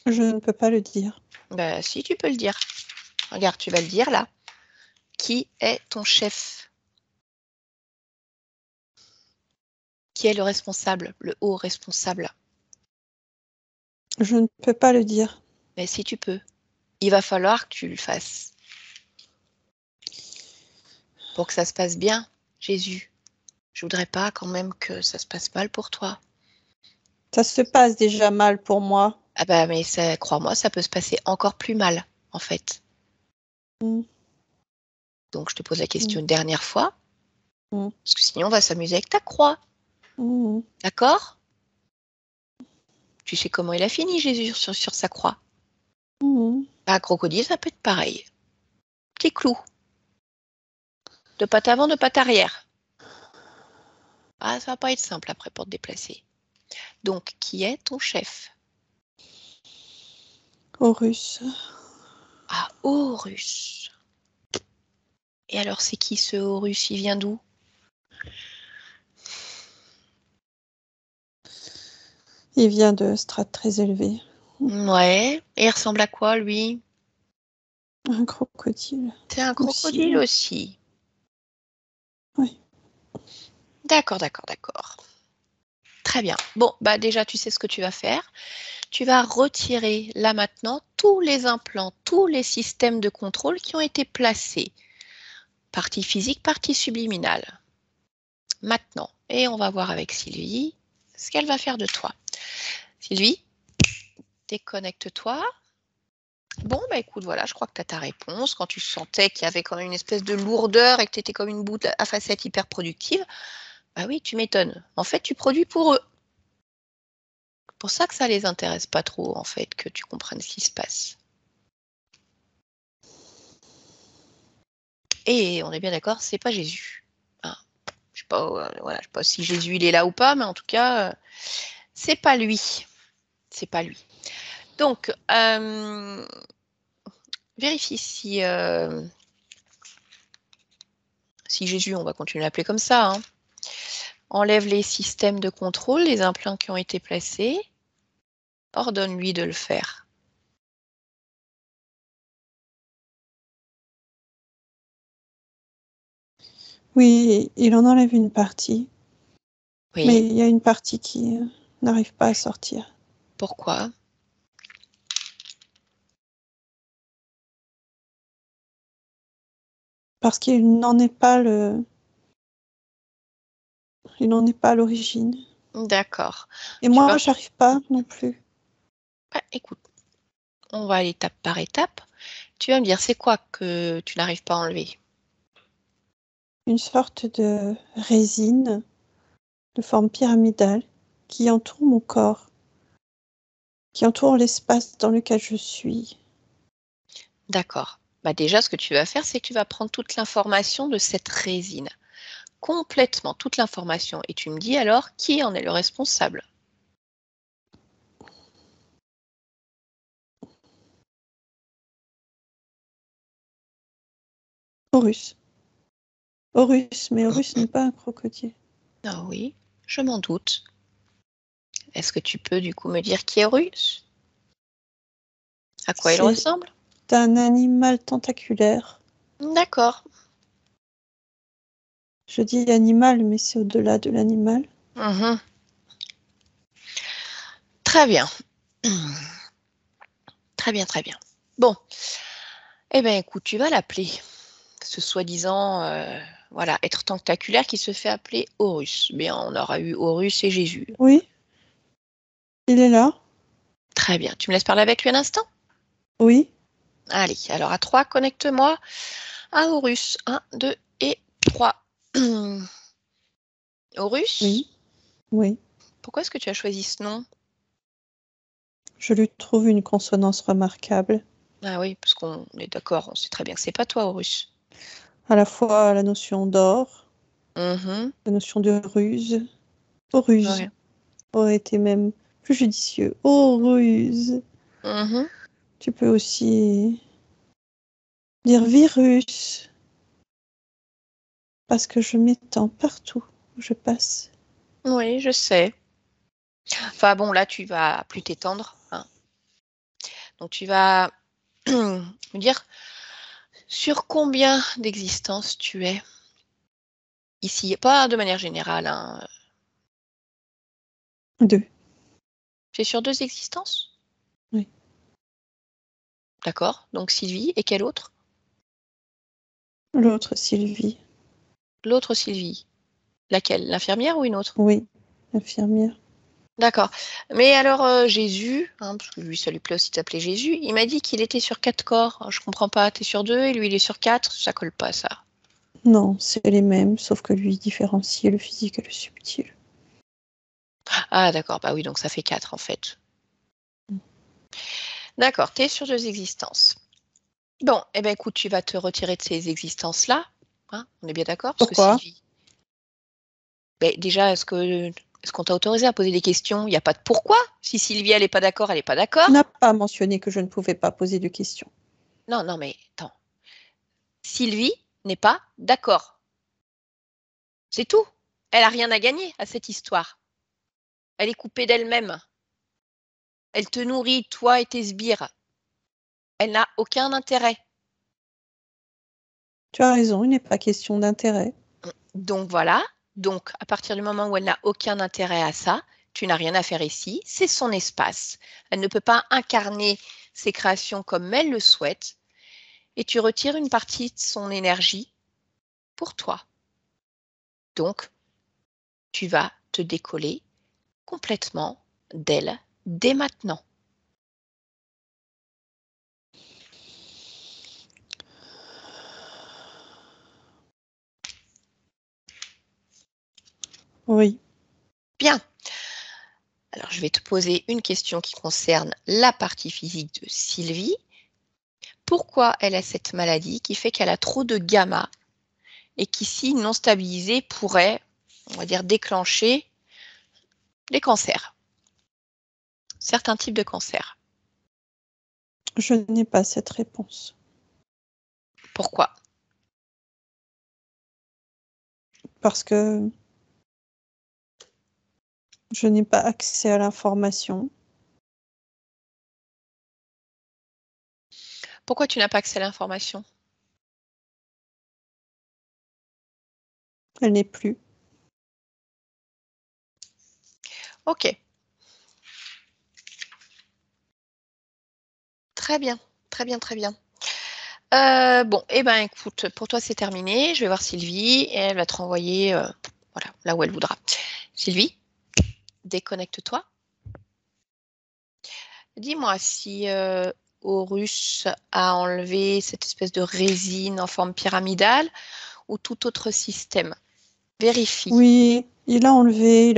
Je ne peux pas le dire. Ben, si, tu peux le dire. Regarde, tu vas le dire là. Qui est ton chef? Qui est le responsable, le haut responsable? Je ne peux pas le dire. Mais si tu peux, il va falloir que tu le fasses. Pour que ça se passe bien, Jésus. Je voudrais pas quand même que ça se passe mal pour toi. Ça se passe déjà mal pour moi. Ah bah mais ça, crois-moi, ça peut se passer encore plus mal, en fait. Mm, Donc je te pose la mm, question une dernière fois, mm, parce que sinon on va s'amuser avec ta croix. mm, D'accord? Tu sais comment il a fini, Jésus, sur sa croix. mm. Bah, un crocodile, ça peut être pareil. Petit clou. De patte avant, de patte arrière. Ah, ça va pas être simple après pour te déplacer. Donc, qui est ton chef? Horus. Ah, Horus. Et alors, c'est qui ce Horus? Il vient d'où? Il vient de strates très élevées. Ouais. Et il ressemble à quoi, lui? Un crocodile C'est un aussi. crocodile aussi. Oui. D'accord, d'accord, d'accord. Très bien. Bon, bah déjà, tu sais ce que tu vas faire. Tu vas retirer là maintenant tous les implants, tous les systèmes de contrôle qui ont été placés. Partie physique, partie subliminale. Maintenant, et on va voir avec Sylvie ce qu'elle va faire de toi. Sylvie, déconnecte-toi. Bon, bah écoute, voilà, je crois que tu as ta réponse. Quand tu sentais qu'il y avait quand même une espèce de lourdeur et que tu étais comme une boule à facettes hyper productive, bah oui, tu m'étonnes. En fait, tu produis pour eux. pour ça que ça les intéresse pas trop, en fait, que tu comprennes ce qui se passe. Et on est bien d'accord, c'est pas Jésus. Hein. Je sais pas, voilà, je sais pas si Jésus il est là ou pas, mais en tout cas, c'est pas lui. C'est pas lui. Donc, vérifie si Jésus, on va continuer à l'appeler comme ça, hein, enlève les systèmes de contrôle, les implants qui ont été placés, ordonne-lui de le faire. Oui, il en enlève une partie, mais Oui. il y a une partie qui n'arrive pas à sortir. Pourquoi? Parce qu'il n'en est pas il n'en est pas à l'origine. D'accord. Et Tu moi, vas... j'arrive pas non plus. Ah, écoute, on va aller étape par étape. Tu vas me dire, c'est quoi que tu n'arrives pas à enlever? Une sorte de résine de forme pyramidale qui entoure mon corps, qui entoure l'espace dans lequel je suis. D'accord. Bah déjà, ce que tu vas faire, c'est que tu vas prendre toute l'information de cette résine. Complètement, toute l'information. Et tu me dis alors qui en est le responsable? Horus. Horus, mais Horus n'est pas un crocodile. Ah oui, je m'en doute. Est-ce que tu peux du coup me dire qui est Horus? À quoi il C'est ressemble? un animal tentaculaire. D'accord. Je dis animal, mais c'est au-delà de l'animal. Mhm. Très bien. Très bien, très bien. Bon, eh bien écoute, tu vas l'appeler. Ce soi-disant, voilà, être tentaculaire qui se fait appeler Horus. Bien, on aura eu Horus et Jésus. Oui, il est là. Très bien. Tu me laisses parler avec lui un instant? Oui, Allez, alors à 3, connecte-moi à Horus. 1, 2 et 3. Horus, oui, oui. pourquoi est-ce que tu as choisi ce nom? Je lui trouve une consonance remarquable. Ah oui, parce qu'on est d'accord, on sait très bien que c'est pas toi, Horus. À la fois la notion d'or, Mhm. la notion de ruse. Horuse Ouais. aurait été même plus judicieux. Horuse. Mhm. Tu peux aussi dire virus, parce que je m'étends partout où je passe. Oui, je sais. Enfin bon, là, tu vas plus t'étendre. Hein. Donc tu vas me dire sur combien d'existences tu es ici, pas de manière générale. Hein. Deux. Tu es sur 2 existences? Oui. D'accord. Donc Sylvie et quelle autre? L'autre, Sylvie. L'autre Sylvie. Laquelle? L'infirmière ou une autre? Oui, infirmière. D'accord. Mais alors Jésus, hein, parce que lui ça lui plaît aussi de s'appeler Jésus, il m'a dit qu'il était sur 4 corps. Je comprends pas. T'es sur 2 et lui il est sur 4. Ça colle pas ça. Non, c'est les mêmes, sauf que lui différencie le physique et le subtil. Ah d'accord. Bah oui, donc ça fait 4 en fait. D'accord. T'es sur 2 existences. Bon, eh ben écoute, tu vas te retirer de ces existences-là. Hein, on est bien d'accord? Parce que Pourquoi? Sylvie. Ben, déjà, est-ce qu'on t'a autorisé à poser des questions? Il n'y a pas de pourquoi. Si Sylvie, elle n'est pas d'accord, elle n'est pas Tu d'accord. n'as pas mentionné que je ne pouvais pas poser de questions. Non, non, mais attends. Sylvie n'est pas d'accord. C'est tout. Elle n'a rien à gagner à cette histoire. Elle est coupée d'elle-même. Elle te nourrit, toi et tes sbires. Elle n'a aucun intérêt. Tu as raison, il n'est pas question d'intérêt. Donc voilà. Donc, à partir du moment où elle n'a aucun intérêt à ça, tu n'as rien à faire ici. C'est son espace. Elle ne peut pas incarner ses créations comme elle le souhaite. Et tu retires une partie de son énergie pour toi. Donc, tu vas te décoller complètement d'elle dès maintenant. Oui. Bien. Alors, je vais te poser une question qui concerne la partie physique de Sylvie. Pourquoi elle a cette maladie qui fait qu'elle a trop de gamma et qui, si non stabilisée, pourrait, on va dire, déclencher des cancers, certains types de cancers? Je n'ai pas cette réponse. Pourquoi? Parce que je n'ai pas accès à l'information. Pourquoi tu n'as pas accès à l'information? Elle n'est plus. Ok. Très bien, très bien, très bien. Bon, eh ben écoute, pour toi c'est terminé. Je vais voir Sylvie et elle va te renvoyer voilà, là où elle voudra. Sylvie, déconnecte-toi. Dis-moi si Horus a enlevé cette espèce de résine en forme pyramidale ou tout autre système. Vérifie. Oui, il a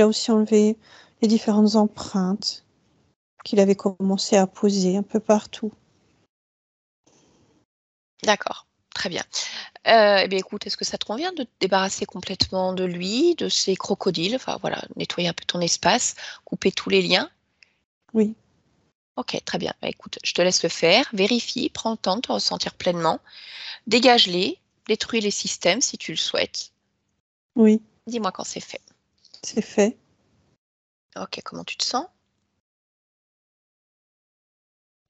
aussi enlevé les différentes empreintes qu'il avait commencé à poser un peu partout. D'accord, très bien. Eh bien, écoute, est-ce que ça te convient de te débarrasser complètement de lui, de ces crocodiles, enfin voilà, nettoyer un peu ton espace, couper tous les liens? Oui, Ok, très bien. Bah, écoute, je te laisse le faire. Vérifie, prends le temps de te ressentir pleinement. Dégage-les, détruis les systèmes si tu le souhaites. oui, Dis-moi quand c'est fait. c'est fait. Ok, comment tu te sens?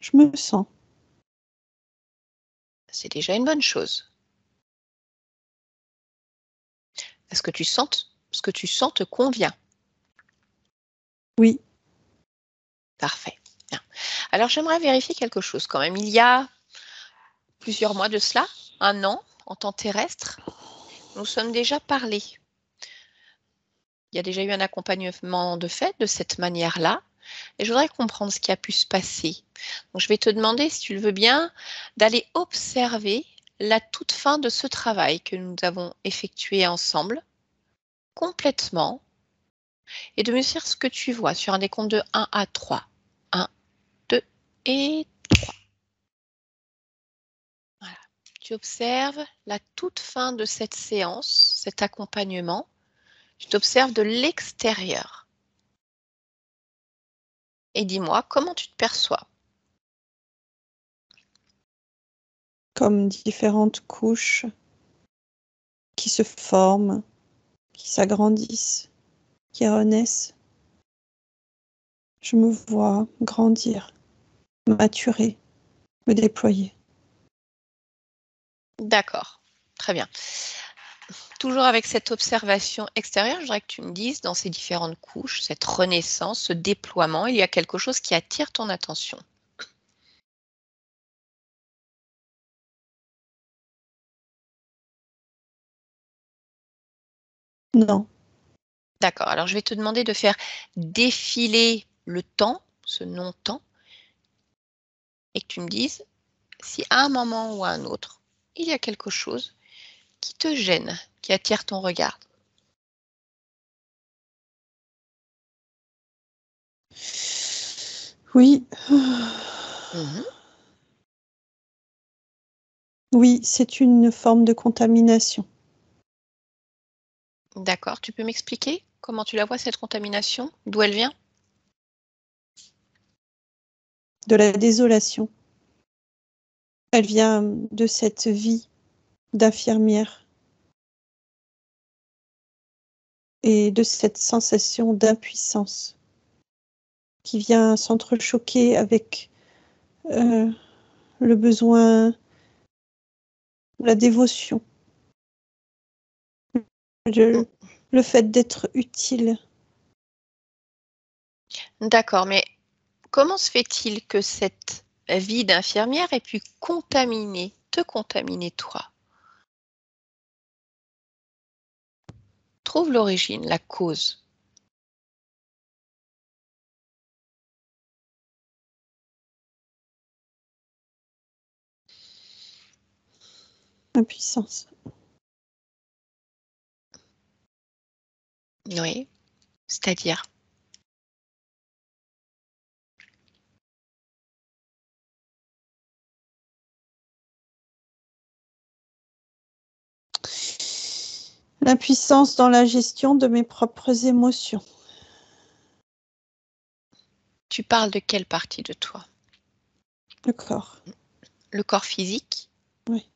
Je me sens. C'est déjà une bonne chose. Est-ce que ce que tu sens te convient? Oui, Parfait. Bien. Alors, j'aimerais vérifier quelque chose quand même. Il y a plusieurs mois de cela, un an, en temps terrestre, nous sommes déjà parlé. Il y a déjà eu un accompagnement de fait de cette manière-là. Et je voudrais comprendre ce qui a pu se passer. Donc, je vais te demander, si tu le veux bien, d'aller observer la toute fin de ce travail que nous avons effectué ensemble, complètement, et de me dire ce que tu vois sur un décompte de 1 à 3. 1, 2 et 3. Voilà. Tu observes la toute fin de cette séance, cet accompagnement. Tu t'observes de l'extérieur. Et dis-moi, comment tu te perçois? comme différentes couches qui se forment, qui s'agrandissent, qui renaissent. Je me vois grandir, maturer, me déployer. D'accord, très bien. Toujours avec cette observation extérieure, je voudrais que tu me dises, dans ces différentes couches, cette renaissance, ce déploiement, il y a quelque chose qui attire ton attention. Non, D'accord, alors je vais te demander de faire défiler le temps, ce non-temps, et que tu me dises si à un moment ou à un autre, il y a quelque chose qui te gêne, qui attire ton regard. oui, Mhm. oui, c'est une forme de contamination. D'accord, tu peux m'expliquer comment tu la vois, cette contamination? D'où elle vient? De la désolation. Elle vient de cette vie d'infirmière et de cette sensation d'impuissance qui vient s'entrechoquer avec euh, le besoin, la dévotion, Mm. le fait d'être utile. D'accord, mais comment se fait-il que cette vie d'infirmière ait pu te contaminer toi? Trouve l'origine, la cause. Impuissance. Oui, c'est-à-dire. L'impuissance dans la gestion de mes propres émotions. Tu parles de quelle partie de toi? Le corps. Le corps physique? Oui.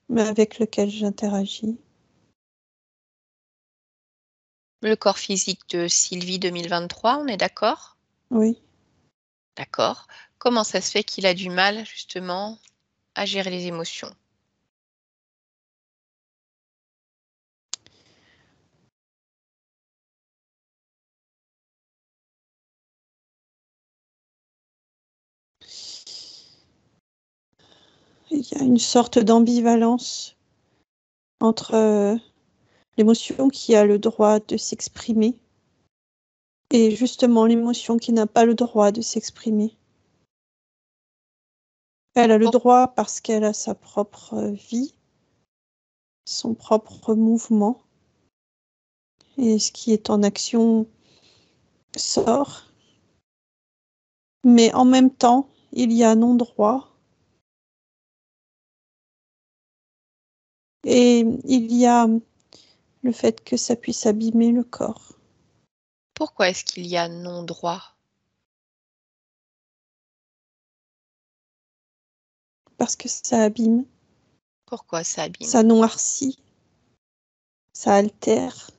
Mais avec lequel j'interagis. Le corps physique de Sylvie 2023, on est d'accord? Oui. D'accord. Comment ça se fait qu'il a du mal, justement, à gérer les émotions? Il y a une sorte d'ambivalence entre l'émotion qui a le droit de s'exprimer et justement l'émotion qui n'a pas le droit de s'exprimer. Elle a le droit parce qu'elle a sa propre vie, son propre mouvement, et ce qui est en action sort. Mais en même temps, il y a non-droit et il y a le fait que ça puisse abîmer le corps. Pourquoi est-ce qu'il y a non-droit? Parce que ça abîme, Pourquoi ça abîme? ça noircit, ça altère.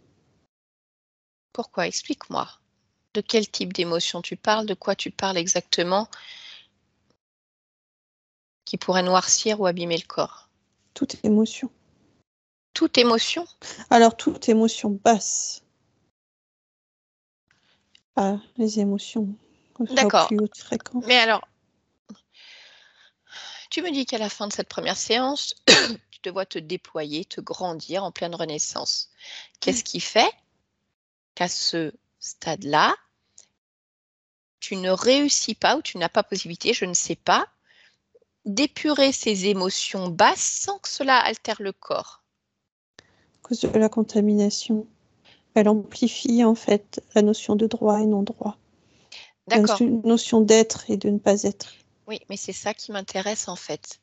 Pourquoi? Explique-moi. De quel type d'émotion tu parles? De quoi tu parles exactement qui pourrait noircir ou abîmer le corps? Toute émotion. Toute émotion? Alors, toute émotion basse. Ah, les émotions à D'accord. plus haute fréquence. Mais alors, tu me dis qu'à la fin de cette première séance, tu te vois te déployer, te grandir en pleine renaissance. Qu'est-ce qui fait qu'à ce stade-là, tu ne réussis pas ou tu n'as pas possibilité, je ne sais pas, d'épurer ces émotions basses sans que cela altère le corps? À cause de la contamination. Elle amplifie en fait la notion de droit et non-droit. La D'accord. notion d'être et de ne pas être. Oui, mais c'est ça qui m'intéresse en fait.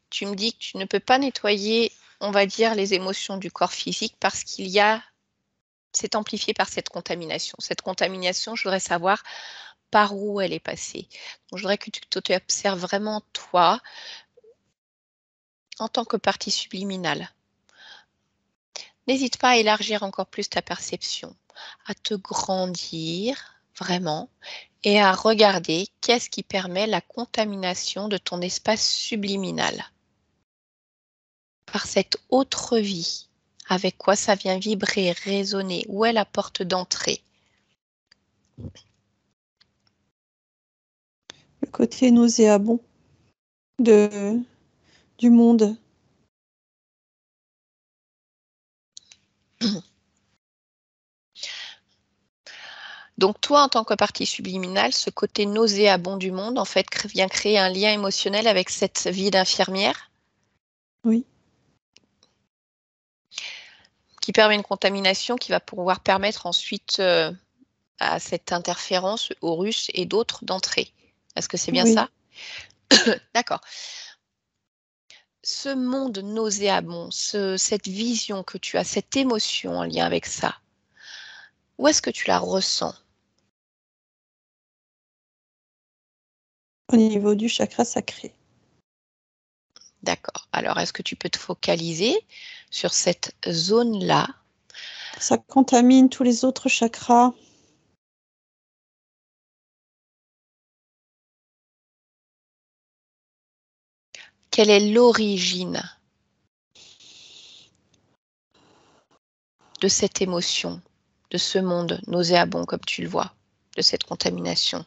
Tu me dis que tu ne peux pas nettoyer, on va dire, les émotions du corps physique parce c'est amplifié par cette contamination. Cette contamination, je voudrais savoir par où elle est passée. Donc, je voudrais que tu t'observes vraiment toi en tant que partie subliminale. N'hésite pas à élargir encore plus ta perception, à te grandir vraiment et à regarder qu'est-ce qui permet la contamination de ton espace subliminal par cette autre vie. Avec quoi ça vient vibrer, résonner? Où est la porte d'entrée? Le côté nauséabond du monde. Donc toi, en tant que partie subliminale, ce côté nauséabond du monde, en fait, vient créer un lien émotionnel avec cette vie d'infirmière Oui. qui permet une contamination qui va pouvoir permettre ensuite à cette interférence, aux Russes et d'autres d'entrer. Est-ce que c'est bien Oui. ça? D'accord. Ce monde nauséabond, cette vision que tu as, cette émotion en lien avec ça, où est-ce que tu la ressens? Au niveau du chakra sacré. D'accord. Alors, est-ce que tu peux te focaliser sur cette zone-là? Ça contamine tous les autres chakras. Quelle est l'origine de cette émotion, de ce monde nauséabond comme tu le vois, de cette contamination?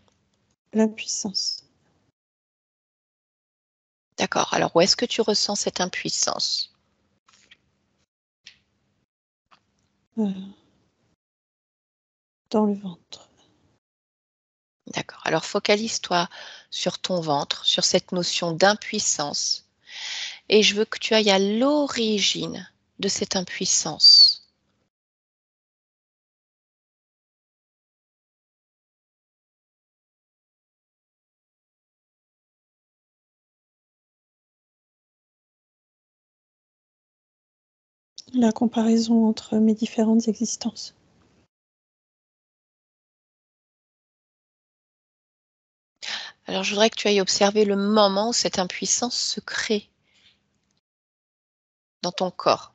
L'impuissance. D'accord. Alors, où est-ce que tu ressens cette impuissance? Dans le ventre. D'accord. Alors, focalise-toi sur ton ventre, sur cette notion d'impuissance. Et je veux que tu ailles à l'origine de cette impuissance. La comparaison entre mes différentes existences. Alors, je voudrais que tu ailles observer le moment où cette impuissance se crée dans ton corps.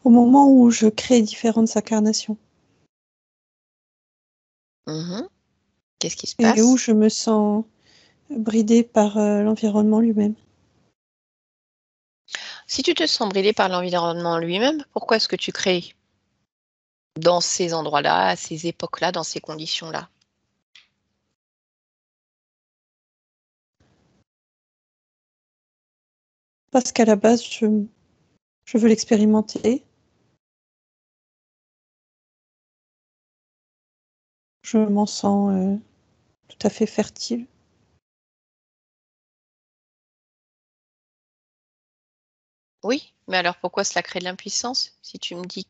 Au moment où je crée différentes incarnations. Qu'est-ce qui se Et passe? où je me sens bridée par l'environnement lui-même. Si tu te sens bridé par l'environnement lui-même, pourquoi est-ce que tu crées dans ces endroits-là, à ces époques-là, dans ces conditions-là? Parce qu'à la base, je veux l'expérimenter. Je m'en sens tout à fait fertile. Oui, mais alors pourquoi cela crée de l'impuissance si tu me dis que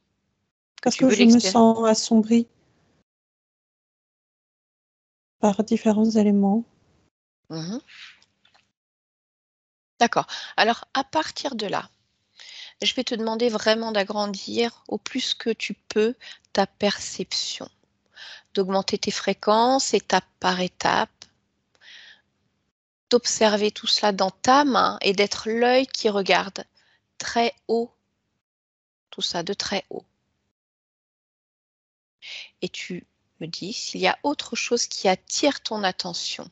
Parce tu que veux je me l'expérimenter? sens assombrie par différents éléments. D'accord. Alors, à partir de là, je vais te demander vraiment d'agrandir au plus que tu peux ta perception, d'augmenter tes fréquences étape par étape, d'observer tout cela dans ta main et d'être l'œil qui regarde très haut, tout ça de très haut. Et tu me dis s'il y a autre chose qui attire ton attention.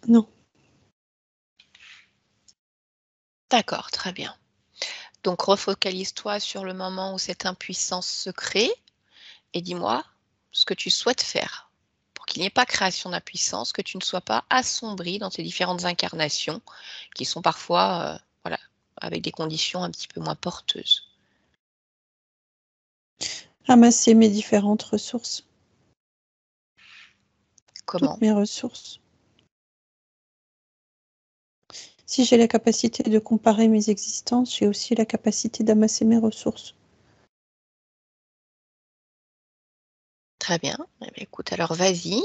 Non. D'accord, très bien. Donc refocalise-toi sur le moment où cette impuissance se crée et dis-moi ce que tu souhaites faire pour qu'il n'y ait pas création d'impuissance, que tu ne sois pas assombri dans tes différentes incarnations qui sont parfois voilà, avec des conditions un petit peu moins porteuses. Amasser mes différentes ressources. Comment? Toutes mes ressources. Si j'ai la capacité de comparer mes existences, j'ai aussi la capacité d'amasser mes ressources. Très bien. Eh bien, écoute, alors vas-y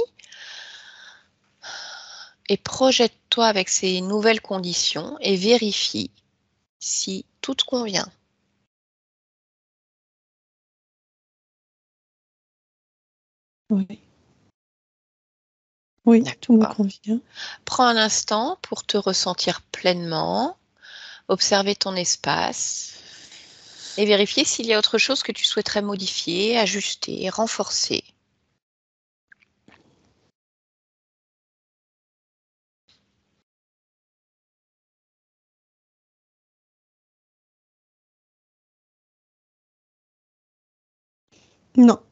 et projette-toi avec ces nouvelles conditions et vérifie si tout te convient. Oui. Oui, tout me D'accord. convient. Prends un instant pour te ressentir pleinement, observer ton espace et vérifier s'il y a autre chose que tu souhaiterais modifier, ajuster, renforcer. Non.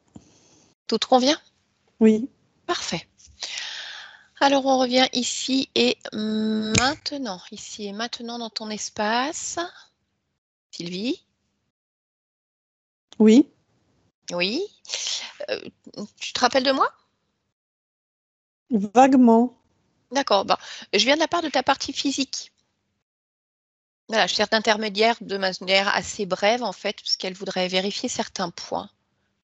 Tout te convient? Oui. Parfait. Alors on revient ici et maintenant dans ton espace. Sylvie? Oui. Oui. Tu te rappelles de moi? Vaguement. D'accord. Bon. Je viens de la part de ta partie physique. Voilà, je sers d'intermédiaire de manière assez brève en fait, puisqu'elle voudrait vérifier certains points,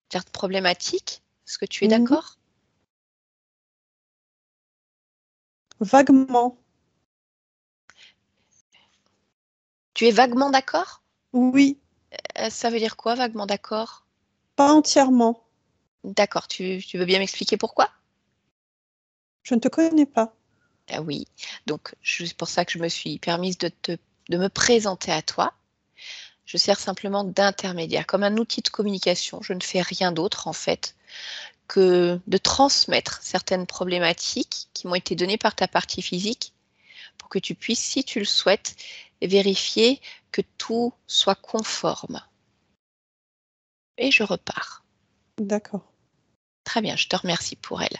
certaines problématiques. Est-ce que tu es d'accord? Vaguement. Tu es vaguement d'accord? Oui. Ça veut dire quoi, vaguement d'accord? Pas entièrement. D'accord, tu veux bien m'expliquer pourquoi? Je ne te connais pas. Ah oui, donc c'est pour ça que je me suis permise de me présenter à toi. Je sers simplement d'intermédiaire, comme un outil de communication. Je ne fais rien d'autre en fait que de transmettre certaines problématiques qui m'ont été données par ta partie physique pour que tu puisses, si tu le souhaites, vérifier que tout soit conforme. Et je repars. D'accord. Très bien, je te remercie pour elle.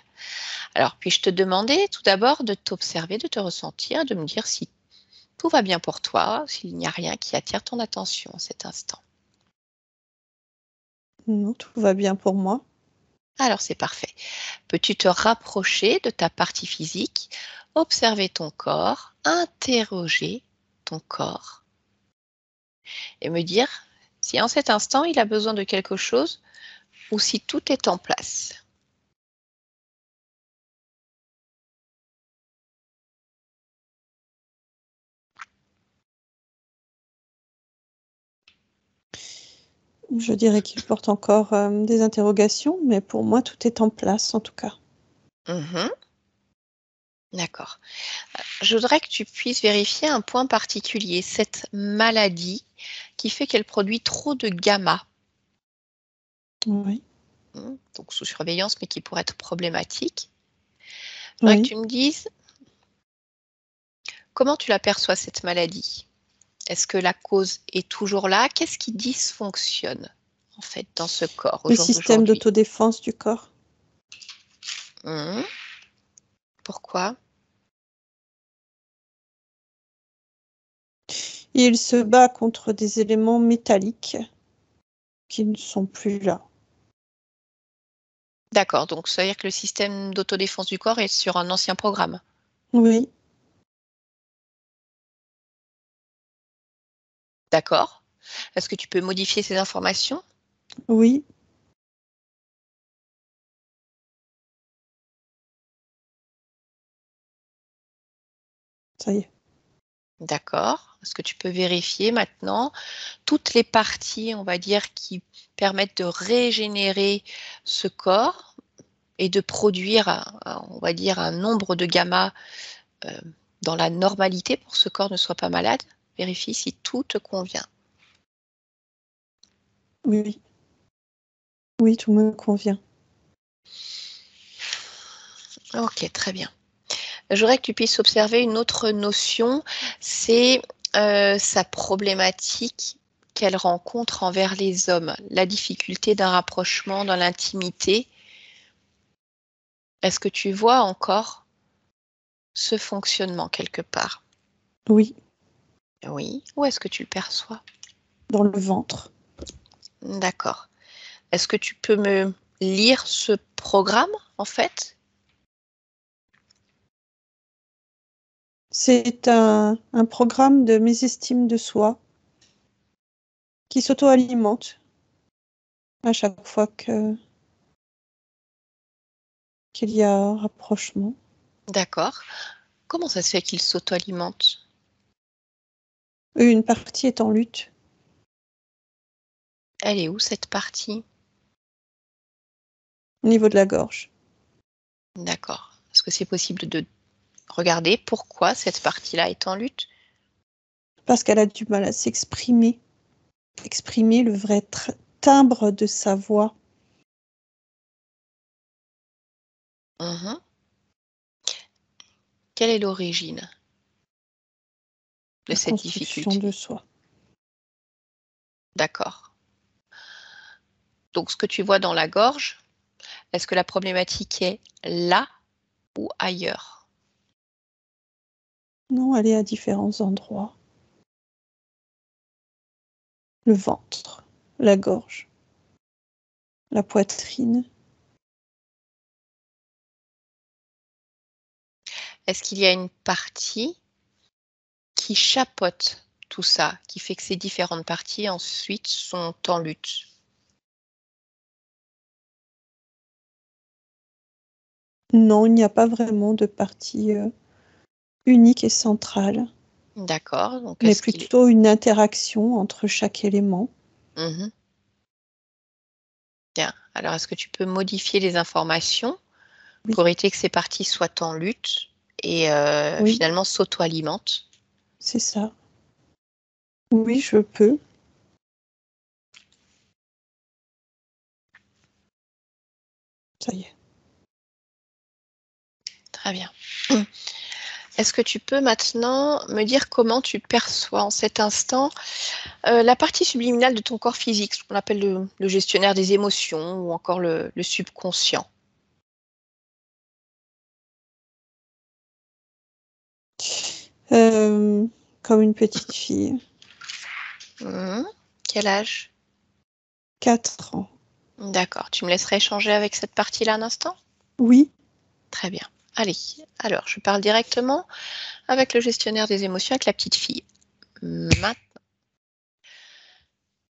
Alors, puis-je te demander tout d'abord de t'observer, de te ressentir, de me dire si tout va bien pour toi, s'il n'y a rien qui attire ton attention en cet instant. Non, tout va bien pour moi. Alors, c'est parfait. Peux-tu te rapprocher de ta partie physique, observer ton corps, interroger ton corps et me dire si en cet instant il a besoin de quelque chose ou si tout est en place. Je dirais qu'il porte encore des interrogations, mais pour moi, tout est en place en tout cas. D'accord. Je voudrais que tu puisses vérifier un point particulier, cette maladie qui fait qu'elle produit trop de gamma, Oui, donc sous surveillance, mais qui pourrait être problématique. Je voudrais que oui. tu me dises comment tu l'aperçois cette maladie. Est-ce que la cause est toujours là? Qu'est-ce qui dysfonctionne en fait dans ce corps au Le jour système d'aujourd'hui? d'autodéfense du corps. Pourquoi? Il se bat contre des éléments métalliques qui ne sont plus là. D'accord, donc ça veut dire que le système d'autodéfense du corps est sur un ancien programme. Oui, D'accord. Est-ce que tu peux modifier ces informations? oui, ça y est. D'accord. Est-ce que tu peux vérifier maintenant toutes les parties, on va dire, qui permettent de régénérer ce corps et de produire, on va dire, un nombre de gamma dans la normalité pour que ce corps ne soit pas malade? Vérifie si tout te convient. Oui, oui, tout me convient. Ok, très bien. Je voudrais que tu puisses observer une autre notion, c'est sa problématique qu'elle rencontre envers les hommes, la difficulté d'un rapprochement dans l'intimité. Est-ce que tu vois encore ce fonctionnement quelque part? Oui, Oui. Où est-ce que tu le perçois? dans le ventre. D'accord. Est-ce que tu peux me lire ce programme, en fait? C'est un programme de mésestime de soi qui s'auto-alimente à chaque fois qu'il y a un rapprochement. D'accord. Comment ça se fait qu'il s'auto-alimente? Une partie est en lutte. Elle est où cette partie? Au niveau de la gorge. D'accord. Est-ce que c'est possible de regarder pourquoi cette partie-là est en lutte? Parce qu'elle a du mal à s'exprimer. Exprimer le vrai timbre de sa voix. Mmh. Quelle est l'origine de La cette construction de difficulté? soi. D'accord. Donc ce que tu vois dans la gorge, est-ce que la problématique est là ou ailleurs? Non, elle est à différents endroits. Le ventre, la gorge, la poitrine. Est-ce qu'il y a une partie qui chapeaute tout ça, qui fait que ces différentes parties ensuite sont en lutte? Non, il n'y a pas vraiment de partie unique et centrale, D'accord, donc mais est-ce qu'il est plutôt une interaction entre chaque élément. mmh Bien. Alors est-ce que tu peux modifier les informations Oui, pour éviter que ces parties soient en lutte et oui, finalement s'auto-alimentent? c'est ça. Oui, je peux. Ça y est. Très bien. Est-ce que tu peux maintenant me dire comment tu perçois en cet instant, la partie subliminale de ton corps physique, ce qu'on appelle le gestionnaire des émotions ou encore le subconscient? Comme une petite fille. Mmh. Quel âge? 4 ans. D'accord. Tu me laisserais échanger avec cette partie-là un instant? Oui, Très bien. Allez, alors je parle directement avec le gestionnaire des émotions, avec la petite fille. Maintenant.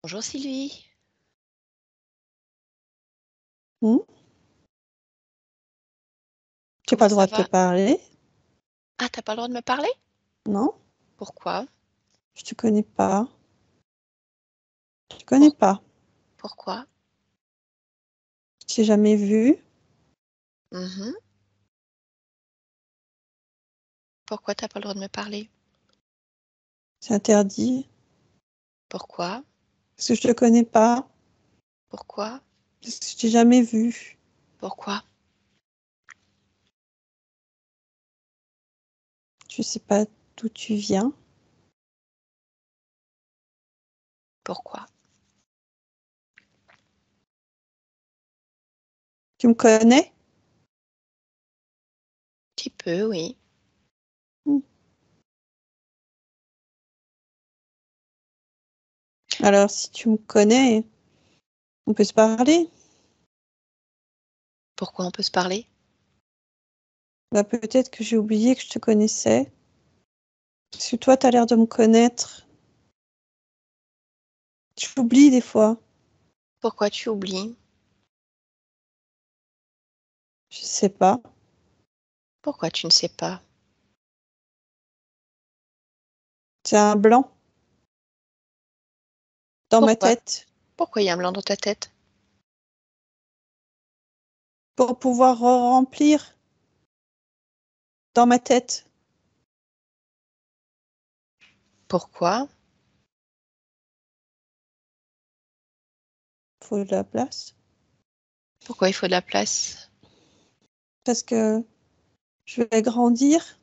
Bonjour Sylvie. Hmm. Tu n'as pas Comment le droit ça de te va? parler, Ah, t'as pas le droit de me parler? non? Pourquoi? Je te connais pas. Je te connais Pour- pas. Pourquoi? Je t'ai jamais vu. Mhm. Pourquoi t'as pas le droit de me parler? C'est interdit. Pourquoi? Parce que je te connais pas. Pourquoi? Parce que je t'ai jamais vu. Pourquoi? Je sais pas d'où tu viens. Pourquoi? Tu me connais? Un petit peu, oui. Hmm. Alors, si tu me connais, on peut se parler. Pourquoi on peut se parler? Bah, peut-être que j'ai oublié que je te connaissais. Parce que toi, tu as l'air de me connaître. J'oublie des fois. Pourquoi tu oublies? Je sais pas. Pourquoi tu ne sais pas? C'est un blanc dans ma Pourquoi? tête. Pourquoi il y a un blanc dans ta tête? Pour pouvoir remplir dans ma tête. Pourquoi? Faut de la place. Pourquoi il faut de la place? Parce que je vais grandir.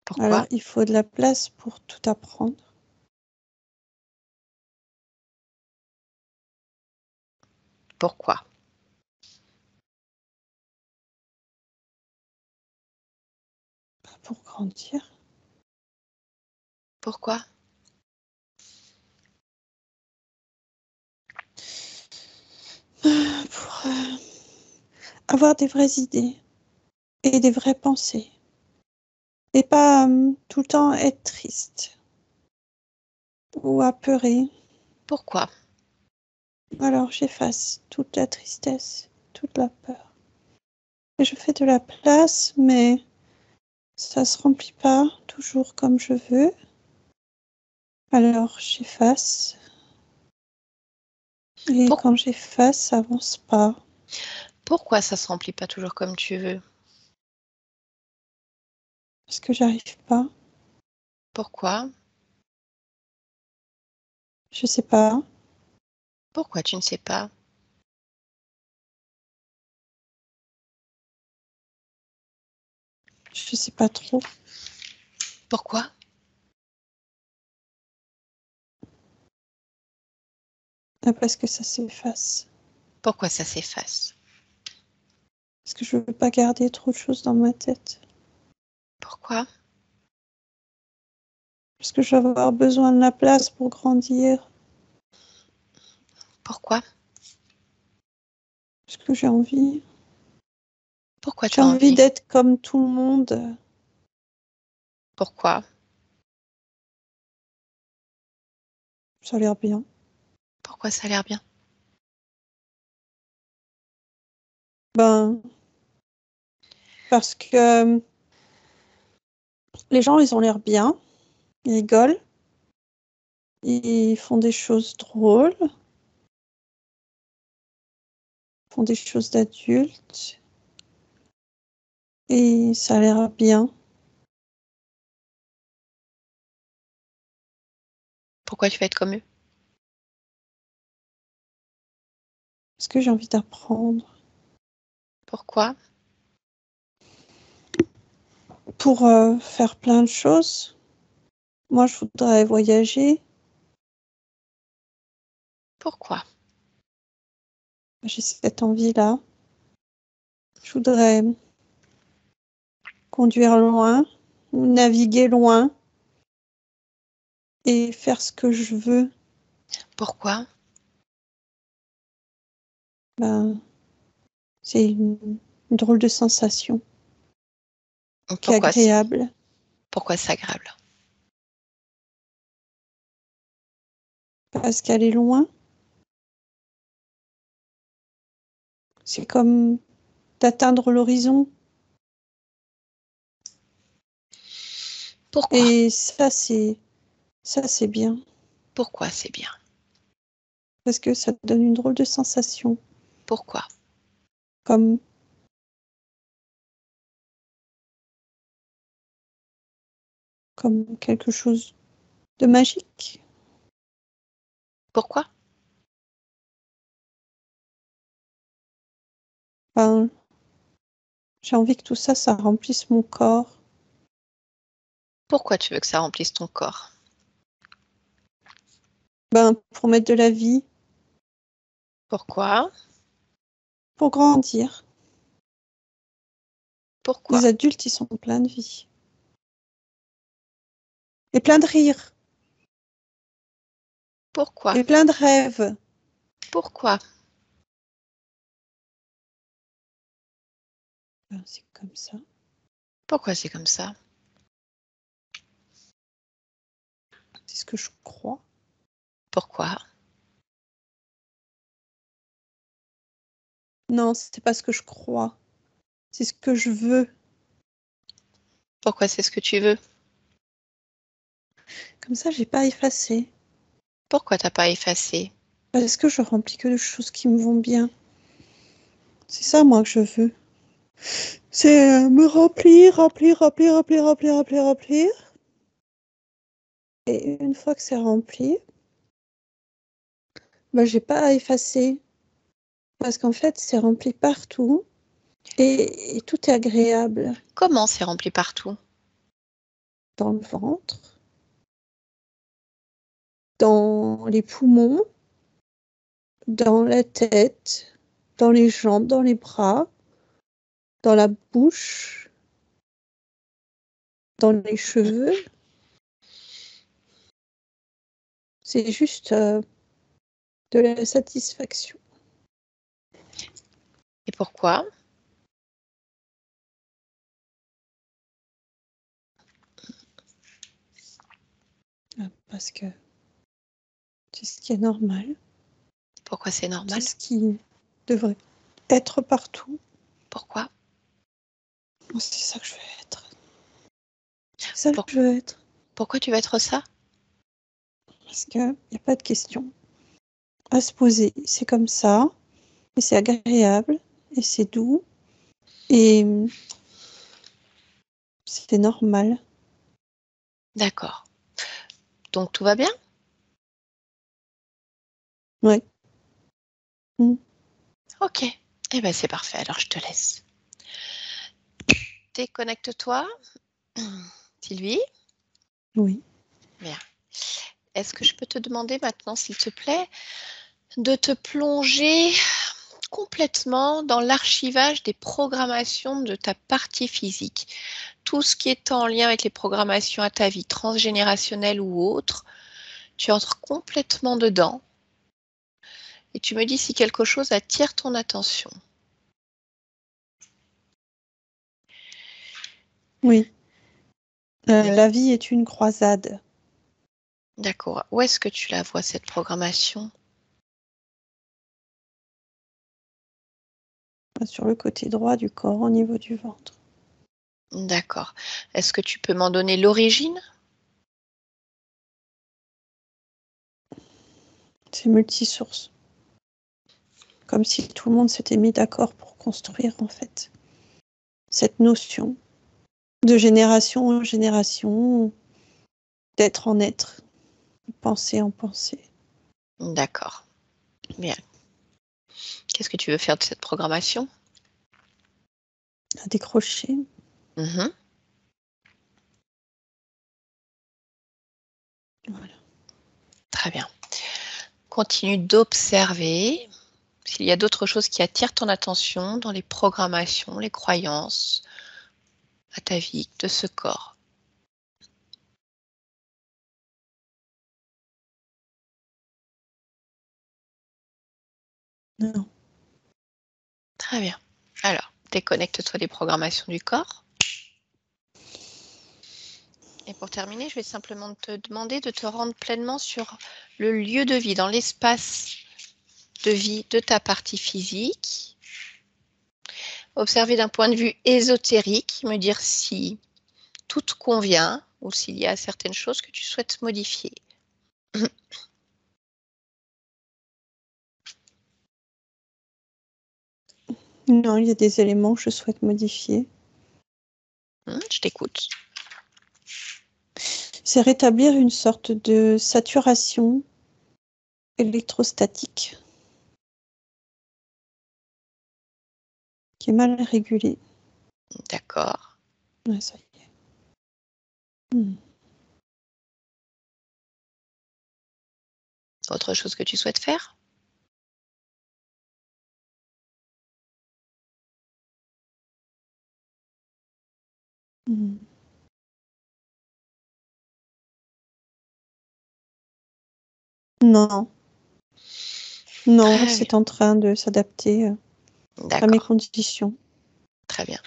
Pourquoi? Alors, il faut de la place pour tout apprendre. Pourquoi? Pas pour grandir. Pourquoi? Pour avoir des vraies idées et des vraies pensées. Et pas tout le temps être triste ou apeuré. Pourquoi? Alors j'efface toute la tristesse, toute la peur. Et je fais de la place, mais ça se remplit pas toujours comme je veux. Alors j'efface. Et Pour- quand j'efface, ça avance pas. Pourquoi ça se remplit pas toujours comme tu veux? Parce que j'arrive pas. Pourquoi? Je sais pas. Pourquoi tu ne sais pas? Je sais pas trop. Pourquoi? Parce que ça s'efface. Pourquoi ça s'efface? Parce que je veux pas garder trop de choses dans ma tête. Pourquoi? Parce que je vais avoir besoin de la place pour grandir. Pourquoi? Parce que j'ai envie. Pourquoi J'ai tu as envie envie? d'être comme tout le monde. Pourquoi? Ça a l'air bien. Pourquoi ça a l'air bien? Ben, parce que les gens, ils ont l'air bien. Ils rigolent. Ils font des choses drôles. Font des choses d'adultes. Et ça a l'air bien. Pourquoi tu vas être comme eux? Parce que j'ai envie d'apprendre. Pourquoi? Pour faire plein de choses. Moi, je voudrais voyager. Pourquoi? J'ai cette envie-là. Je voudrais conduire loin, naviguer loin et faire ce que je veux. Pourquoi? Ben, C'est une drôle de sensation qui est Pourquoi, agréable. pourquoi c'est agréable? Parce qu'elle est loin. C'est comme d'atteindre l'horizon. Pourquoi? Et ça, c'est bien. Pourquoi c'est bien? Parce que ça te donne une drôle de sensation. Pourquoi? Comme, comme quelque chose de magique. Pourquoi? Enfin, j'ai envie que tout ça, ça remplisse mon corps. Pourquoi tu veux que ça remplisse ton corps? Pour mettre de la vie, Pourquoi? pour grandir. Pourquoi? Les adultes, ils sont pleins de vie. Et plein de rire. Pourquoi? Et plein de rêves. Pourquoi? C'est comme ça. Pourquoi c'est comme ça? C'est ce que je crois. Pourquoi? Non, c'est pas ce que je crois. C'est ce que je veux. Pourquoi c'est ce que tu veux? Comme ça, j'ai pas effacé. Pourquoi t'as pas effacé? Parce que je remplis que de choses qui me vont bien. C'est ça, moi, que je veux. C'est me remplir, remplir, remplir, remplir, remplir, remplir, remplir. Et une fois que c'est rempli, j'ai pas à effacer. Parce qu'en fait, c'est rempli partout. Et tout est agréable. Comment c'est rempli partout? Dans le ventre, dans les poumons, dans la tête, dans les jambes, dans les bras, dans la bouche, dans les cheveux. C'est juste de la satisfaction. Et pourquoi? Parce que c'est ce qui est normal. Pourquoi c'est C'est normal? ce qui devrait être partout. Pourquoi? C'est ça que je veux être. C'est ça Pour- que je veux être. Pourquoi tu veux être ça? Parce qu'il n'y a pas de question à se poser. C'est comme ça. Et c'est agréable. Et c'est doux. Et c'est normal. D'accord. Donc tout va bien? Ouais. Mm. Ok. Eh ben c'est parfait, alors je te laisse. Déconnecte-toi. Sylvie? Oui. Bien. Est-ce que je peux te demander maintenant, s'il te plaît, de te plonger complètement dans l'archivage des programmations de ta partie physique? Tout ce qui est en lien avec les programmations à ta vie, transgénérationnelle ou autre, tu entres complètement dedans et tu me dis si quelque chose attire ton attention. Oui. La vie est une croisade. D'accord. Où est-ce que tu la vois, cette programmation? Sur le côté droit du corps, au niveau du ventre. D'accord. Est-ce que tu peux m'en donner l'origine? C'est multisource. Comme si tout le monde s'était mis d'accord pour construire, en fait, cette notion de génération en génération, d'être en être, de pensée en pensée. D'accord. Bien. Qu'est-ce que tu veux faire de cette programmation? À décrocher. Mhm. Voilà. Très bien. Continue d'observer s'il y a d'autres choses qui attirent ton attention dans les programmations, les croyances à ta vie de ce corps. Non. Très bien. Alors, déconnecte-toi des programmations du corps. Et pour terminer, je vais simplement te demander de te rendre pleinement sur le lieu de vie, dans l'espace de vie de ta partie physique. Observer d'un point de vue ésotérique, me dire si tout te convient ou s'il y a certaines choses que tu souhaites modifier. Non, il y a des éléments que je souhaite modifier. Je t'écoute. C'est rétablir une sorte de saturation électrostatique qui est mal régulée. D'accord. Ouais, ça y est. Autre chose que tu souhaites faire? Non. Non, c'est en train de s'adapter à mes conditions. Très bien.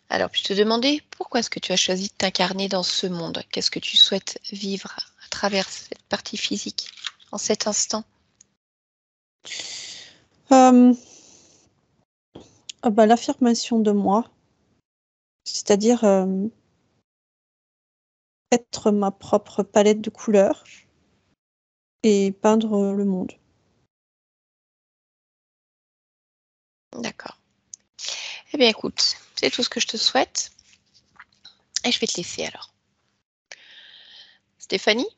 Alors, puis je te demandais, pourquoi est-ce que tu as choisi de t'incarner dans ce monde? Qu'est-ce que tu souhaites vivre à travers cette partie physique, en cet instant? L'affirmation de moi, c'est-à-dire être ma propre palette de couleurs et peindre le monde. D'accord. Eh bien, écoute, c'est tout ce que je te souhaite. Et je vais te laisser alors. Stéphanie,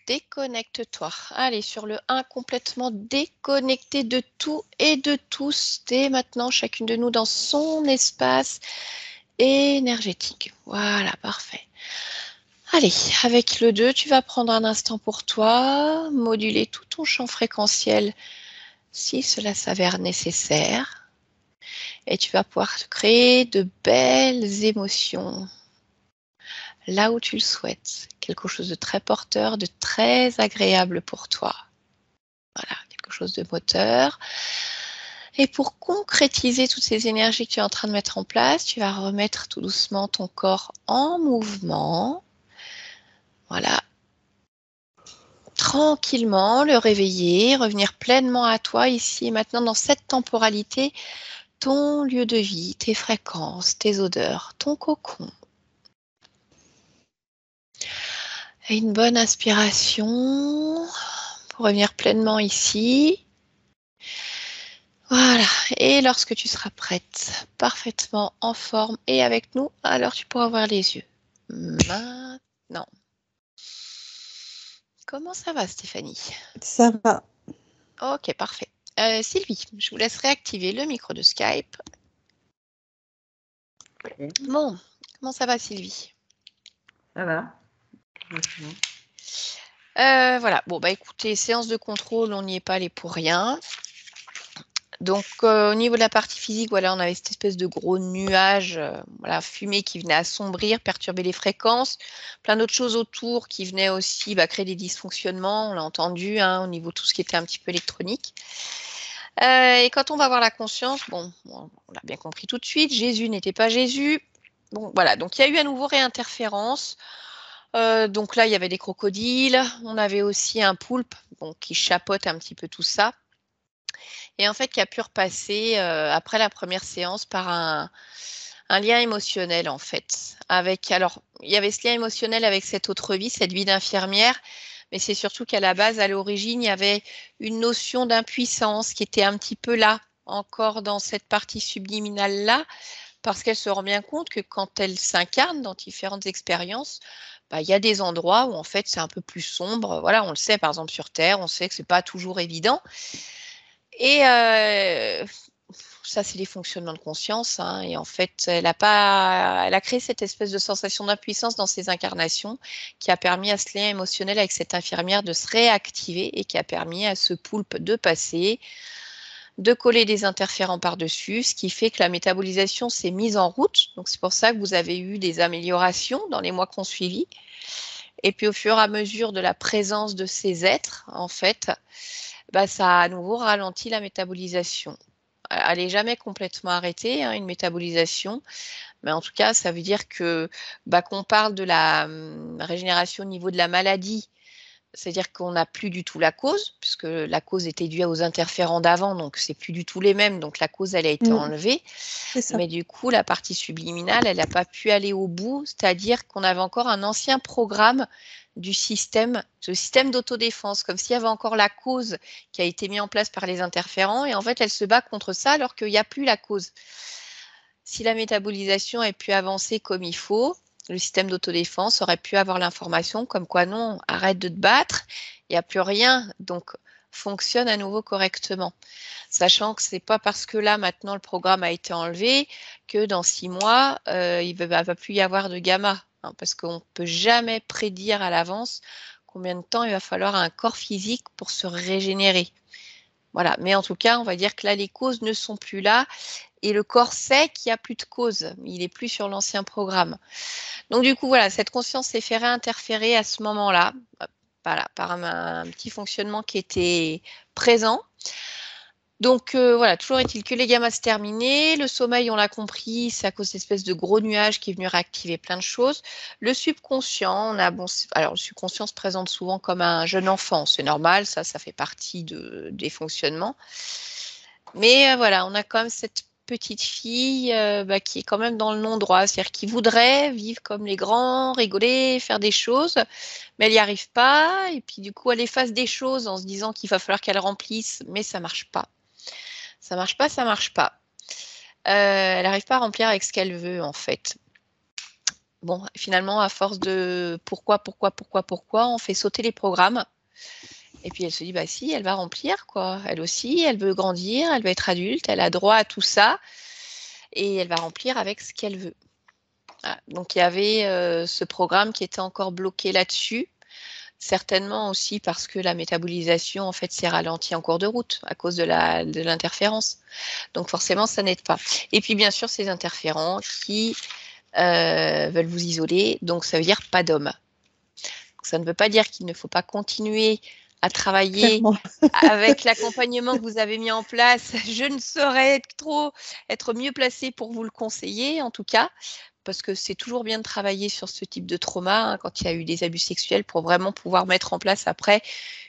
déconnecte-toi. Allez, sur le 1, complètement déconnecté de tout et de tous. Dès maintenant, chacune de nous dans son espace énergétique. Voilà, parfait. Allez, avec le 2, tu vas prendre un instant pour toi, moduler tout ton champ fréquentiel si cela s'avère nécessaire. Et tu vas pouvoir créer de belles émotions là où tu le souhaites. Quelque chose de très porteur, de très agréable pour toi. Voilà, quelque chose de moteur. Et pour concrétiser toutes ces énergies que tu es en train de mettre en place, tu vas remettre tout doucement ton corps en mouvement. Voilà. Tranquillement, le réveiller, revenir pleinement à toi ici et maintenant dans cette temporalité, ton lieu de vie, tes fréquences, tes odeurs, ton cocon. Et une bonne inspiration pour revenir pleinement ici. Voilà, et lorsque tu seras prête, parfaitement en forme et avec nous, alors tu pourras ouvrir les yeux. Maintenant. Comment ça va, Stéphanie? Ça va. Ok, parfait. Sylvie, je vous laisse réactiver le micro de Skype. Okay. Bon, comment ça va, Sylvie? Ça va. Voilà, bon, bah écoutez, séance de contrôle, on n'y est pas allé pour rien. Donc, au niveau de la partie physique, voilà, on avait cette espèce de gros nuage, voilà, fumée qui venait assombrir, perturber les fréquences. Plein d'autres choses autour qui venaient aussi créer des dysfonctionnements, on l'a entendu, hein, au niveau de tout ce qui était un petit peu électronique. Et quand on va avoir la conscience, bon, on l'a bien compris tout de suite, Jésus n'était pas Jésus. Bon, voilà, donc il y a eu à nouveau réinterférence. Donc là, il y avait des crocodiles, on avait aussi un poulpe qui chapeaute un petit peu tout ça. Et en fait, qui a pu repasser après la première séance par un lien émotionnel, en fait. Alors, il y avait ce lien émotionnel avec cette autre vie, cette vie d'infirmière, mais c'est surtout qu'à la base, à l'origine, il y avait une notion d'impuissance qui était un petit peu là, encore dans cette partie subliminale-là, parce qu'elle se rend bien compte que quand elle s'incarne dans différentes expériences, il y a des endroits où en fait c'est un peu plus sombre. Voilà, on le sait par exemple sur Terre, on sait que c'est pas toujours évident. Et ça, c'est les fonctionnements de conscience. Hein, et en fait, elle a créé cette espèce de sensation d'impuissance dans ses incarnations qui a permis à ce lien émotionnel avec cette infirmière de se réactiver et qui a permis à ce poulpe de passer, de coller des interférents par-dessus, ce qui fait que la métabolisation s'est mise en route. Donc, c'est pour ça que vous avez eu des améliorations dans les mois qui ont suivi. Et puis, au fur et à mesure de la présence de ces êtres, en fait, ça a à nouveau ralenti la métabolisation. elle n'est jamais complètement arrêtée, hein, une métabolisation. Mais en tout cas, ça veut dire que qu'on parle de la régénération au niveau de la maladie, c'est-à-dire qu'on n'a plus du tout la cause, puisque la cause était due aux interférents d'avant, donc c'est plus du tout les mêmes, donc la cause, elle a été enlevée. C'est ça. Mais du coup, la partie subliminale, elle n'a pas pu aller au bout, c'est-à-dire qu'on avait encore un ancien programme du système, ce système d'autodéfense, comme s'il y avait encore la cause qui a été mise en place par les interférents, et en fait, elle se bat contre ça alors qu'il n'y a plus la cause. Si la métabolisation ait pu avancer comme il faut, le système d'autodéfense aurait pu avoir l'information comme quoi non, arrête de te battre, il n'y a plus rien, donc fonctionne à nouveau correctement. Sachant que ce n'est pas parce que là, maintenant, le programme a été enlevé que dans 6 mois, il ne va plus y avoir de gamma, hein, parce qu'on ne peut jamais prédire à l'avance combien de temps il va falloir à un corps physique pour se régénérer. Voilà, mais en tout cas, on va dire que là, les causes ne sont plus là et le corps sait qu'il n'y a plus de cause. Il n'est plus sur l'ancien programme. Donc, du coup, voilà, cette conscience s'est fait réinterférer à ce moment-là, voilà, par un petit fonctionnement qui était présent. Donc, voilà, toujours est-il que les gammas se terminaient. Le sommeil, on l'a compris, c'est à cause d'espèce de gros nuage qui est venu réactiver plein de choses. Le subconscient, alors le subconscient se présente souvent comme un jeune enfant. C'est normal, ça fait partie des fonctionnements. Mais voilà, on a quand même cette petite fille qui est quand même dans le non-droit, c'est-à-dire qui voudrait vivre comme les grands, rigoler, faire des choses, mais elle n'y arrive pas. Et puis du coup, elle efface des choses en se disant qu'il va falloir qu'elle remplisse, mais ça ne marche pas. Ça marche pas, ça marche pas. Elle n'arrive pas à remplir avec ce qu'elle veut, en fait. Bon, finalement, à force de pourquoi, on fait sauter les programmes. Et puis elle se dit, bah si, elle va remplir, quoi. Elle aussi, elle veut grandir, elle veut être adulte, elle a droit à tout ça. Et elle va remplir avec ce qu'elle veut. Voilà. Donc il y avait ce programme qui était encore bloqué là-dessus. Certainement aussi parce que la métabolisation, en fait, s'est ralentie en cours de route à cause de l'interférence. Donc forcément, ça n'aide pas. Et puis bien sûr, ces interférents qui veulent vous isoler, donc ça veut dire pas d'homme. Ça ne veut pas dire qu'il ne faut pas continuer à travailler avec l'accompagnement que vous avez mis en place. Je ne saurais être mieux placée pour vous le conseiller, en tout cas, parce que c'est toujours bien de travailler sur ce type de trauma, hein, quand il y a eu des abus sexuels, pour vraiment pouvoir mettre en place après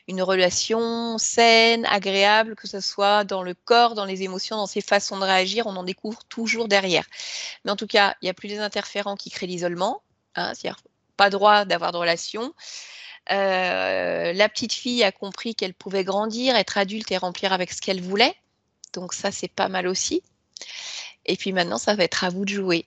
une relation saine, agréable, que ce soit dans le corps, dans les émotions, dans ses façons de réagir, on en découvre toujours derrière. Mais en tout cas, il n'y a plus des interférents qui créent l'isolement, hein, c'est-à-dire pas droit d'avoir de relation. La petite fille a compris qu'elle pouvait grandir, être adulte et remplir avec ce qu'elle voulait. Donc ça, c'est pas mal aussi. Et puis maintenant, ça va être à vous de jouer.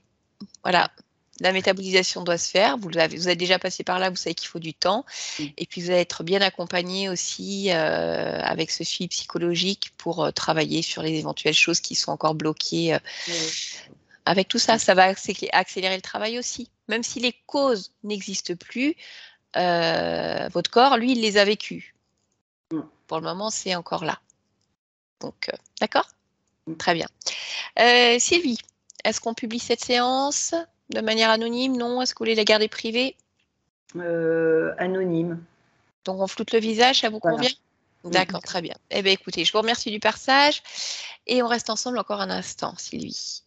Voilà. La métabolisation doit se faire. Vous êtes déjà passé par là, vous savez qu'il faut du temps. Et puis, vous allez être bien accompagné aussi avec ce suivi psychologique pour travailler sur les éventuelles choses qui sont encore bloquées. Avec tout ça, ça va accélérer le travail aussi. Même si les causes n'existent plus, votre corps, lui, il les a vécues. Pour le moment, c'est encore là. Donc, d'accord ? Très bien. Sylvie, est-ce qu'on publie cette séance de manière anonyme? Non? Est-ce que vous voulez la garder privée? Anonyme. Donc, on floute le visage, ça vous convient? D'accord, très bien. Eh bien, écoutez, je vous remercie du partage et on reste ensemble encore un instant, Sylvie.